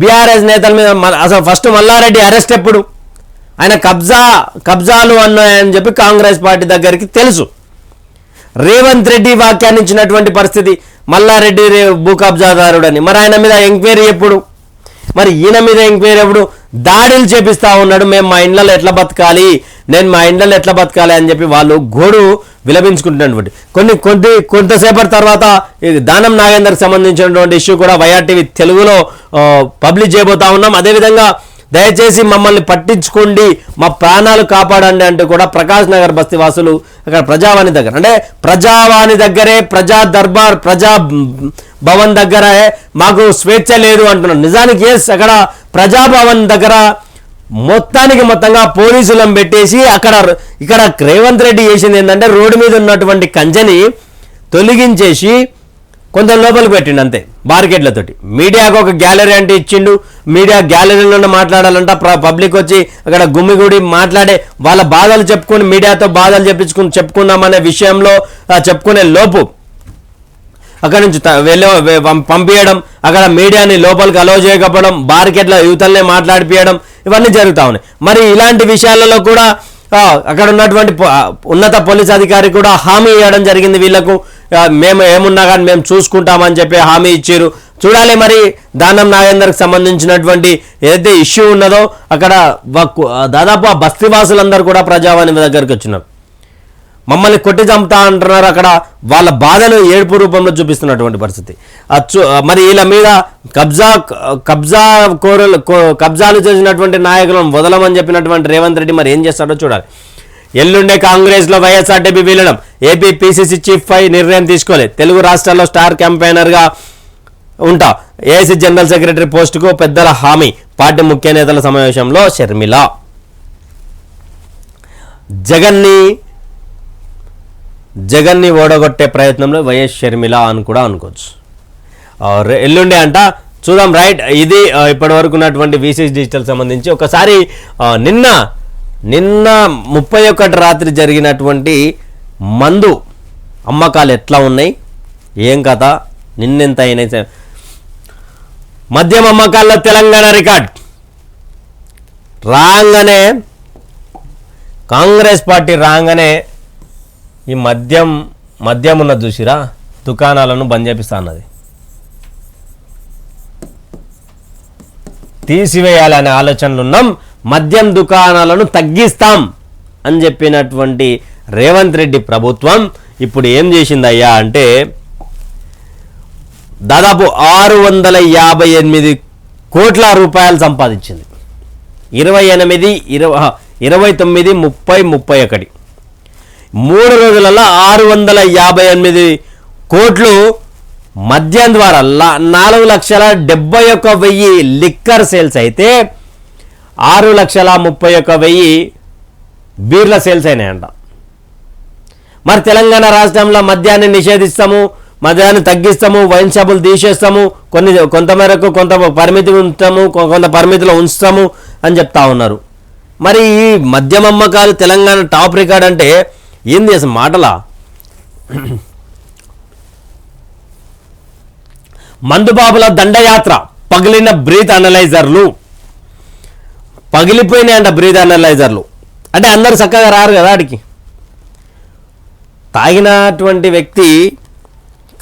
బీఆర్ఎస్ నేతల మీద అసలు ఫస్ట్ మల్లారెడ్డి అరెస్ట్ ఎప్పుడు? ఆయన కబ్జాలు అన్నాయని చెప్పి కాంగ్రెస్ పార్టీ దగ్గరికి తెలుసు. రేవంత్ రెడ్డి వ్యాఖ్యానించినటువంటి పరిస్థితి మల్లారెడ్డి భూ కబ్జాదారుడని. మరి ఆయన మీద ఎంక్వైరీ ఎప్పుడు? మరి ఈయన మీద ఎంక్వైరీ ఎప్పుడు? దాడులు చేపిస్తా ఉన్నాడు, మేము మా ఇండ్లలో ఎట్లా బతకాలి, నేను మా ఇండ్లలో ఎట్లా బతకాలి అని చెప్పి వాళ్ళు గోడు విలపించుకుంటున్నటువంటి కొంతసేపటి తర్వాత దానం నాగేందర్కి సంబంధించినటువంటి ఇష్యూ కూడా వైఆర్టీవీ తెలుగులో పబ్లిష్ చేయబోతా ఉన్నాం. అదేవిధంగా దయచేసి మమ్మల్ని పట్టించుకోండి, మా ప్రాణాలు కాపాడండి అంటూ కూడా ప్రకాష్ నగర్ బస్తీ వాసులు అక్కడ ప్రజావాణి దగ్గరే ప్రజా దర్బార్ ప్రజా భవన్ దగ్గర మాకు స్వేచ్ఛ లేదు అంటున్నారు. నిజానికి అక్కడ ప్రజాభవన్ దగ్గర మొత్తంగా పోలీసులను పెట్టేసి ఇక్కడ రేవంత్ రెడ్డి చేసింది ఏంటంటే రోడ్డు మీద ఉన్నటువంటి కంచెని తొలగించేసి కొంత లోపలికి పెట్టిండు అంతే, బార్కెట్లతోటి. మీడియాకు ఒక గ్యాలరీ అంటే ఇచ్చిండు, మీడియా గ్యాలరీలోనే మాట్లాడాలంట, పబ్లిక్ వచ్చి అక్కడ గుమ్మిగూడి మాట్లాడే వాళ్ళ బాధలు చెప్పుకొని మీడియాతో బాధలు చెప్పుకుందామనే విషయంలో చెప్పుకునే లోపు అక్కడి నుంచి పంపించడం, అక్కడ మీడియాని లోపలికి అలో చేయకపోవడం, బార్కెట్ల యువతలనే మాట్లాడిపియడం, ఇవన్నీ జరుగుతూ ఉన్నాయి. మరి ఇలాంటి విషయాలలో కూడా అక్కడ ఉన్నటువంటి ఉన్నత పోలీస్ అధికారి కూడా హామీ ఇవ్వడం జరిగింది, వీళ్లకు మేము ఏమున్నా కానీ మేము చూసుకుంటామని చెప్పి హామీ ఇచ్చారు. చూడాలి మరి దానం నాగేందర్కి సంబంధించినటువంటి ఏదైతే ఇష్యూ ఉన్నదో అక్కడ దాదాపు ఆ బస్తీవాసులందరూ కూడా ప్రజావాణి దగ్గరికి వచ్చినారు. మమ్మల్ని కొట్టి చంపుతా అంటున్నారు, అక్కడ వాళ్ళ బాధలు ఏడుపు రూపంలో చూపిస్తున్నటువంటి పరిస్థితి. మరి వీళ్ళ మీద కబ్జాలు చేసినటువంటి నాయకులను వదలమని చెప్పినటువంటి రేవంత్ రెడ్డి మరి ఏం చేస్తాడో చూడాలి. ఎల్లుండే కాంగ్రెస్లో వైఎస్ఆర్టీపీ విలీనం, ఏపీ పీసీసీ చీఫ్ పై నిర్ణయం తీసుకోలేదు, తెలుగు రాష్ట్రాల్లో స్టార్ క్యాంపెయినర్గా ఉంటా, ఏఐసీ జనరల్ సెక్రటరీ పోస్టుకు పెద్దల హామీ, పార్టీ ముఖ్య నేతల సమావేశంలో షర్మిల. జగన్ని ఓడగొట్టే ప్రయత్నంలో వైఎస్ షర్మిల అని కూడా అనుకోవచ్చు. ఎల్లుండి అంట చూద్దాం. రైట్, ఇది ఇప్పటి వరకు ఉన్నటువంటి V6 డిజిటల్ సంబంధించి. ఒకసారి నిన్న 31 రాత్రి జరిగినటువంటి మందు అమ్మకాలు ఎట్లా ఉన్నాయి, ఏం కథ, నిన్నెంత అయినాయి? మద్యం అమ్మకాల్లో తెలంగాణ రికార్డ్. రాగానే కాంగ్రెస్ పార్టీ రాగానే ఈ మద్యం ఉన్న చూసిరా దుకాణాలను బంద్ చేపిస్తా అన్నది, తీసివేయాలనే ఆలోచనలు ఉన్నాం, మద్యం దుకాణాలను తగ్గిస్తాం అని చెప్పినటువంటి రేవంత్ రెడ్డి ప్రభుత్వం ఇప్పుడు ఏం చేసిందయ్యా అంటే దాదాపు 658 కోట్ల రూపాయలు సంపాదించింది. 28, 29, 30, 31 3 రోజులలో 658 కోట్లు మద్యం ద్వారా 4,71,000 లిక్కర్ సేల్స్ అయితే 6,31,000 బీర్ల సేల్స్ అయినాయంట. మరి తెలంగాణ రాష్ట్రంలో మద్యాన్ని నిషేధిస్తాము, మద్యాన్ని తగ్గిస్తాము, వైన్ షాపులు తీసేస్తాము, కొంతమేరకు కొంత పరిమితి ఉంచుతాము, కొంత పరిమితిలో ఉంచుతాము అని చెప్తా ఉన్నారు. మరి ఈ మద్యం అమ్మకాలు తెలంగాణ టాప్ రికార్డ్ అంటే ఏంది అసలు మాటలా? మందుబాబుల దండయాత్ర, పగిలిన బ్రీత్ అనలైజర్లు, పగిలిపోయినాయంట బ్రీత్ అనలైజర్లు. అంటే అందరూ చక్కగా రారు కదా ఆడికి. తాగినటువంటి వ్యక్తి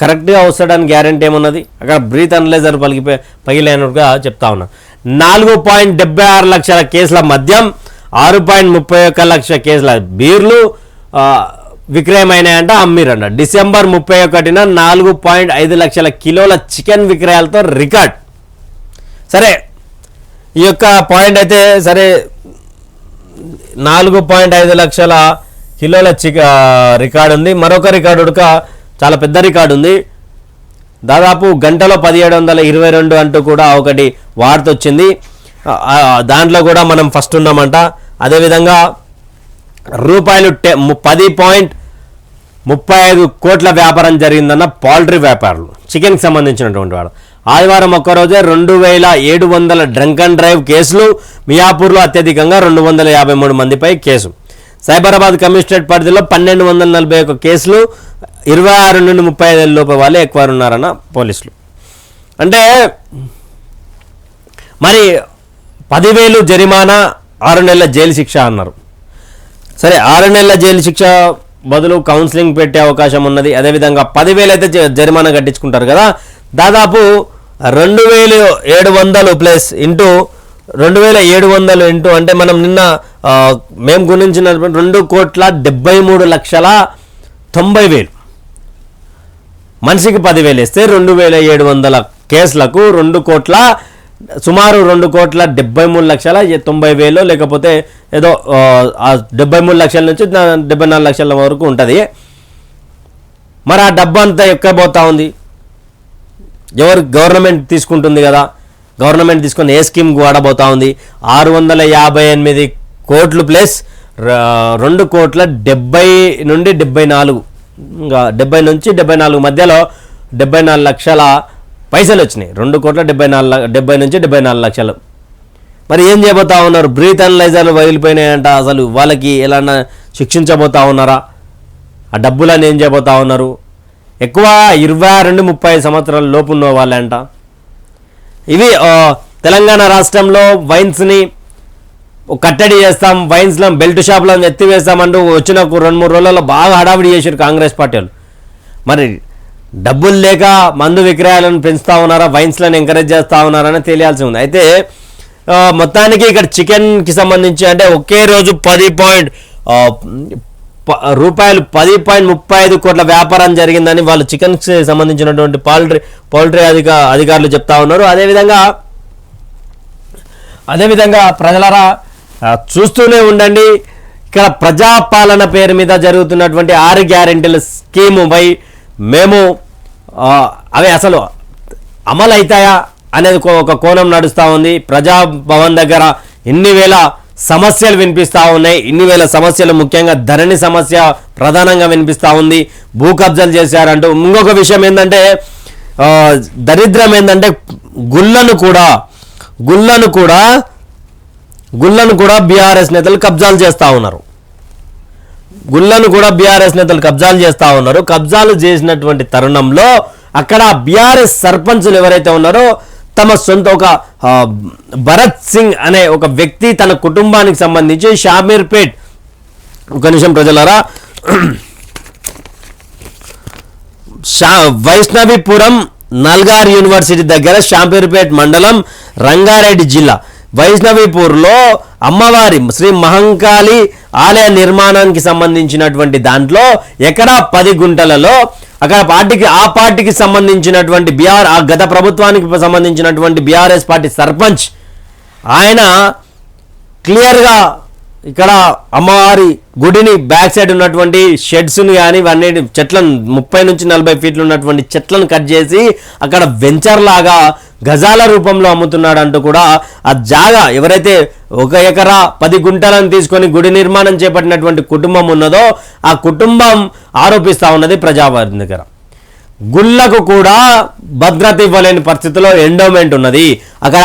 కరెక్ట్గా వస్తాడని గ్యారంటీ ఏమున్నది? అక్కడ బ్రీత్ అనలైజర్ పగిలినట్టుగా చెప్తా ఉన్నా. 4.76 లక్షల కేసుల మద్యం, 6.31 లక్షల కేసుల బీర్లు విక్రయమైనాయంట, అమ్మిరంట. డిసెంబర్ 31న 4.5 లక్షల కిలోల చికెన్ విక్రయాలతో రికార్డ్. సరే, ఈ యొక్క పాయింట్ అయితే సరే, 4.5 లక్షల కిలోల రికార్డు ఉంది. మరొక రికార్డు చాలా పెద్ద రికార్డు ఉంది. దాదాపు గంటలో 1722 అంటూ కూడా ఒకటి వార్త వచ్చింది. దాంట్లో కూడా మనం ఫస్ట్ ఉన్నామంట. అదేవిధంగా రూపాయలు 10.35 కోట్ల వ్యాపారం జరిగిందన్న పౌల్ట్రీ వ్యాపారులు, చికెన్కి సంబంధించినటువంటి వాడు. ఆదివారం ఒక్కరోజే 2,700 డ్రంక్ అండ్ డ్రైవ్ కేసులు. మియాపూర్లో అత్యధికంగా 253 మందిపై కేసు. సైబరాబాద్ కమిషనరేట్ పరిధిలో 1,241 కేసులు. 26 నుండి 35 లోపు వాళ్ళే ఎక్కువ ఉన్నారన్న పోలీసులు. అంటే మరి 10,000 జరిమానా, 6 నెలల జైలు శిక్ష అన్నారు. సరే, 6 నెలల జైలు శిక్ష బదులు కౌన్సిలింగ్ పెట్టే అవకాశం ఉన్నది. అదేవిధంగా 10,000 అయితే జరిమానా కట్టించుకుంటారు కదా. దాదాపు 2,700 ప్లస్ ఇంటూ 2,700 ఇంటూ అంటే మనం నిన్న మేము గుణించిన 2,73,90,000 మనిషికి 10,000 వేస్తే 2,700 కేసులకు సుమారు 2,73,90,000 లేకపోతే ఏదో 73 లక్షల నుంచి 74 లక్షల వరకు ఉంటుంది. మరి ఆ డబ్బు అంతా ఎక్కడ పోతా ఉంది? గవర్నమెంట్ తీసుకుంటుంది కదా. గవర్నమెంట్ తీసుకొని ఏ స్కీమ్ వాడబోతా ఉంది? 658 కోట్లు ప్లస్ 2,70 నుండి 74, ఇంకా 70 నుంచి 74 మధ్యలో 74 లక్షల పైసలు వచ్చినాయి. 2,70 నుంచి 74 లక్షలు. మరి ఏం చేయబోతా ఉన్నారు? బ్రీత్ అనలైజర్లు వదిలిపోయినాయంట. అసలు వాళ్ళకి ఎలా శిక్షించబోతా ఉన్నారా? ఆ డబ్బులని ఏం చేయబోతా ఉన్నారు? ఎక్కువ 22-30 సంవత్సరాల లోపు ఉన్న వాళ్ళంట. ఇవి తెలంగాణ రాష్ట్రంలో వైన్స్ని కట్టడి చేస్తాం, వైన్స్లో బెల్ట్ షాప్లను ఎత్తివేస్తామంటూ వచ్చిన 2-3 రోజులలో బాగా హడావిడి చేశారు కాంగ్రెస్ పార్టీ వాళ్ళు. మరి డబ్బులు లేక మందు విక్రయాలను పెంచుతూ ఉన్నారా, వైన్స్లను ఎంకరేజ్ చేస్తూ ఉన్నారని తెలియాల్సి ఉంది. అయితే మొత్తానికి ఇక్కడ చికెన్కి సంబంధించి అంటే ఒకే రోజు రూపాయలు 10.35 కోట్ల వ్యాపారం జరిగిందని వాళ్ళు చికెన్కి సంబంధించినటువంటి పౌల్ట్రీ అధికారులు చెప్తా ఉన్నారు. అదేవిధంగా ప్రజలరా చూస్తూనే ఉండండి. ఇక్కడ ప్రజాపాలన పేరు మీద జరుగుతున్నటువంటి 6 గ్యారెంటీల స్కీముపై మేము అవి అసలు అమలు అవుతాయా అనేది ఒక కోణం నడుస్తూ ఉంది. ప్రజాభవన్ దగ్గర ఇన్ని వేల సమస్యలు వినిపిస్తూ ఉన్నాయి. ఇన్ని వేల సమస్యలు, ముఖ్యంగా ధరణి సమస్య ప్రధానంగా వినిపిస్తూ ఉంది. భూ కబ్జాలు చేశారంటూ. ఇంకొక విషయం ఏంటంటే, దరిద్రం ఏంటంటే గుళ్ళను కూడా బీఆర్ఎస్ నేతలు కబ్జాలు చేస్తూ ఉన్నారు. కబ్జాలు చేసినటువంటి తరుణంలో అక్కడ బీఆర్ఎస్ సర్పంచులు ఎవరైతే ఉన్నారో తమ సొంత ఒక భరత్ సింగ్ అనే ఒక వ్యక్తి తన కుటుంబానికి సంబంధించి షామీర్పేట్, ఒక నిమిషం ప్రజలారా, వైష్ణవిపురం నల్గార్ యూనివర్సిటీ దగ్గర షాంపీర్పేట్ మండలం, రంగారెడ్డి జిల్లా వైష్ణవిపూర్లో అమ్మవారి శ్రీ మహంకాళి ఆలయ నిర్మాణానికి సంబంధించినటువంటి దాంట్లో ఎకరా 10 గుంటలలో అక్కడ ఆ పార్టీకి సంబంధించినటువంటి ఆ గత ప్రభుత్వానికి సంబంధించినటువంటి బీఆర్ఎస్ పార్టీ సర్పంచ్ ఆయన క్లియర్గా ఇక్కడ అమ్మవారి గుడిని బ్యాక్ సైడ్ ఉన్నటువంటి షెడ్స్ని కానీ ఇవన్నీ చెట్లను 30 నుంచి 40 ఫీట్లు ఉన్నటువంటి చెట్లను కట్ చేసి అక్కడ వెంచర్ లాగా గజాల రూపంలో అమ్ముతున్నాడు అంటూ కూడా ఆ జాగా ఎవరైతే 1 ఎకరా 10 గుంటలను తీసుకొని గుడి నిర్మాణం చేపట్టినటువంటి కుటుంబం ఉన్నదో ఆ కుటుంబం ఆరోపిస్తూ ఉన్నది ప్రజావారి దగ్గర. గుళ్ళకు కూడా భద్రత ఇవ్వలేని పరిస్థితిలో ఎండోమెంట్ ఉన్నది. అక్కడ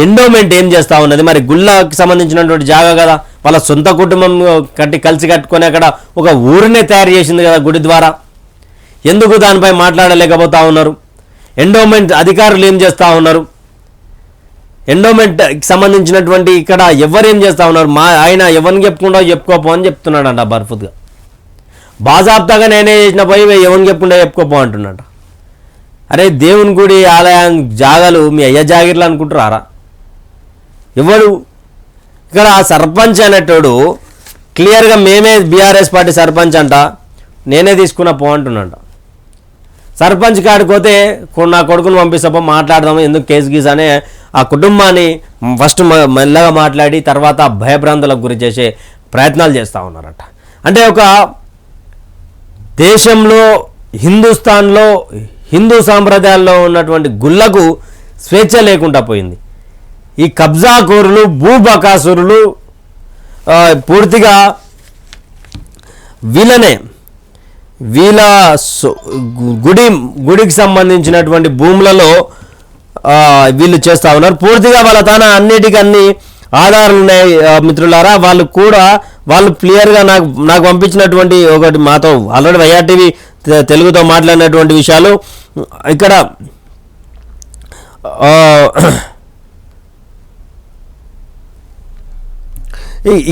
ఎండోమెంట్ ఏం చేస్తూ ఉన్నది? మరి గుళ్ళకి సంబంధించినటువంటి జాగా కదా, వాళ్ళ సొంత కుటుంబం కలిసి కట్టుకొని అక్కడ ఒక ఊరినే తయారు చేసింది కదా గుడి ద్వారా. ఎందుకు దానిపై మాట్లాడలేకపోతా ఉన్నారు? ఎండోమెంట్ అధికారులు ఏం చేస్తూ ఉన్నారు? ఎండోమెంట్కి సంబంధించినటువంటి ఇక్కడ ఎవరేం చేస్తూ ఉన్నారు? ఆయన ఎవరిని చెప్పుకోపో అని చెప్తున్నాడంట బర్ఫుద్గా. బాజాబ్తాగా నేనే చేసిన పోయి ఎవరిని చెప్పుకోపో అంటున్నాడ. అరే దేవుని గుడి ఆలయం జాగాలు మీ అయ్య జాగిర్లు అనుకుంటున్నారా? ఎవడు ఇక్కడ సర్పంచ్ అనేటోడు క్లియర్గా మేమే బీఆర్ఎస్ పార్టీ సర్పంచ్ అంట, నేనే తీసుకున్నా పో అంటున్నాడ. సర్పంచ్ కాడిపోతే నా కొడుకుని పంపిస్తాపో మాట్లాడదాము, ఎందుకు కేసు గీసు అనే ఆ కుటుంబాన్ని ఫస్ట్ మెల్లగా మాట్లాడి తర్వాత భయభ్రాంతులకు గురి చేసే ప్రయత్నాలు చేస్తూ ఉన్నారట. అంటే ఒక దేశంలో హిందుస్థాన్లో హిందూ సాంప్రదాయాల్లో ఉన్నటువంటి గుళ్ళకు స్వేచ్ఛ లేకుండా పోయింది. ఈ కబ్జాకోరులు, భూబకాసురులు పూర్తిగా వీళ్ళ గుడికి సంబంధించినటువంటి భూములలో వీళ్ళు చేస్తూ ఉన్నారు. పూర్తిగా వాళ్ళ తన అన్నిటికీ ఆధారాలు ఉన్నాయి మిత్రులారా. వాళ్ళు క్లియర్గా నాకు పంపించినటువంటి ఒకటి మాతో ఆల్రెడీ వైఆర్టీవీ తెలుగుతో మాట్లాడినటువంటి విషయాలు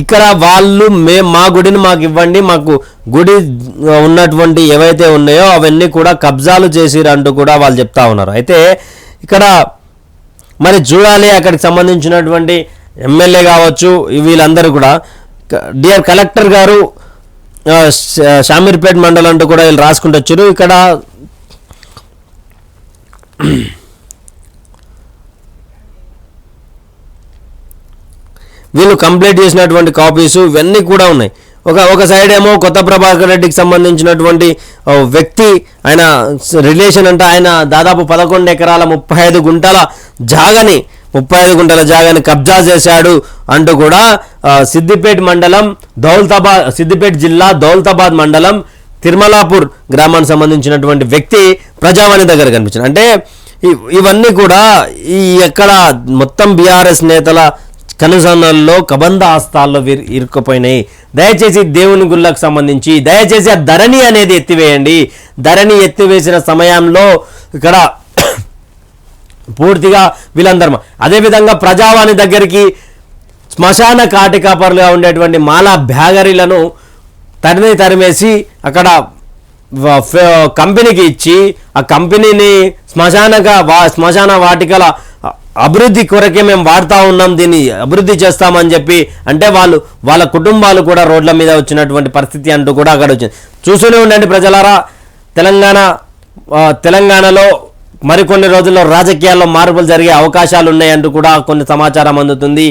ఇక్కడ వాళ్ళు మా గుడిని మాకు ఇవ్వండి, మాకు గుడి ఉన్నటువంటి ఏవైతే ఉన్నాయో అవన్నీ కూడా కబ్జాలు చేసిరంటూ కూడా వాళ్ళు చెప్తా ఉన్నారు. అయితే ఇక్కడ మరి చూడాలి అక్కడికి సంబంధించినటువంటి ఎమ్మెల్యే కావచ్చు వీళ్ళందరూ కూడా డియర్ కలెక్టర్ గారు షామీర్పేట్ మండలం అంటూ కూడా వీళ్ళు రాసుకుంటూ వచ్చారు. ఇక్కడ వీళ్ళు కంప్లీట్ చేసినటువంటి కాపీస్ ఇవన్నీ కూడా ఉన్నాయి. ఒక సైడ్ ఏమో కొత్త ప్రభాకర్ రెడ్డికి సంబంధించినటువంటి వ్యక్తి, ఆయన రిలేషన్ అంటే ఆయన దాదాపు 11 ఎకరాల 35 గుంటల జాగాని కబ్జా చేశాడు అంటూ కూడా సిద్దిపేట జిల్లా దౌలతాబాద్ మండలం తిరుమలాపూర్ గ్రామానికి సంబంధించినటువంటి వ్యక్తి ప్రజావాణి దగ్గర కనిపించింది. అంటే ఇవన్నీ కూడా ఎక్కడ మొత్తం బీఆర్ఎస్ నేతల కనుసన్నల్లో కబంధ హస్తాల్లో ఇరుక్కుపోయినాయి. దయచేసి దేవుని గుళ్ళకు సంబంధించి దయచేసి ఆ ధరణి అనేది ఎత్తివేయండి. ధరణి ఎత్తివేసిన సమయంలో ఇక్కడ పూర్తిగా వీళ్ళందరూ అదేవిధంగా ప్రజావాణి దగ్గరికి శ్మశాన కాటికాపరులుగా ఉండేటువంటి మాలా బ్యాగరీలను తరిమేసి అక్కడ కంపెనీకి ఇచ్చి ఆ కంపెనీని శ్మశాన వాటికల అభివృద్ధి కొరకే మేము వాడుతూ ఉన్నాం, దీన్ని అభివృద్ధి చేస్తామని చెప్పి అంటే వాళ్ళ కుటుంబాలు కూడా రోడ్ల మీద వచ్చినటువంటి పరిస్థితి అంటూ కూడా అక్కడ వచ్చింది. చూస్తూనే ఉండండి ప్రజలారా. తెలంగాణలో మరికొన్ని రోజుల్లో రాజకీయాల్లో మార్పులు జరిగే అవకాశాలు ఉన్నాయంటూ కూడా కొన్ని సమాచారం అందుతుంది.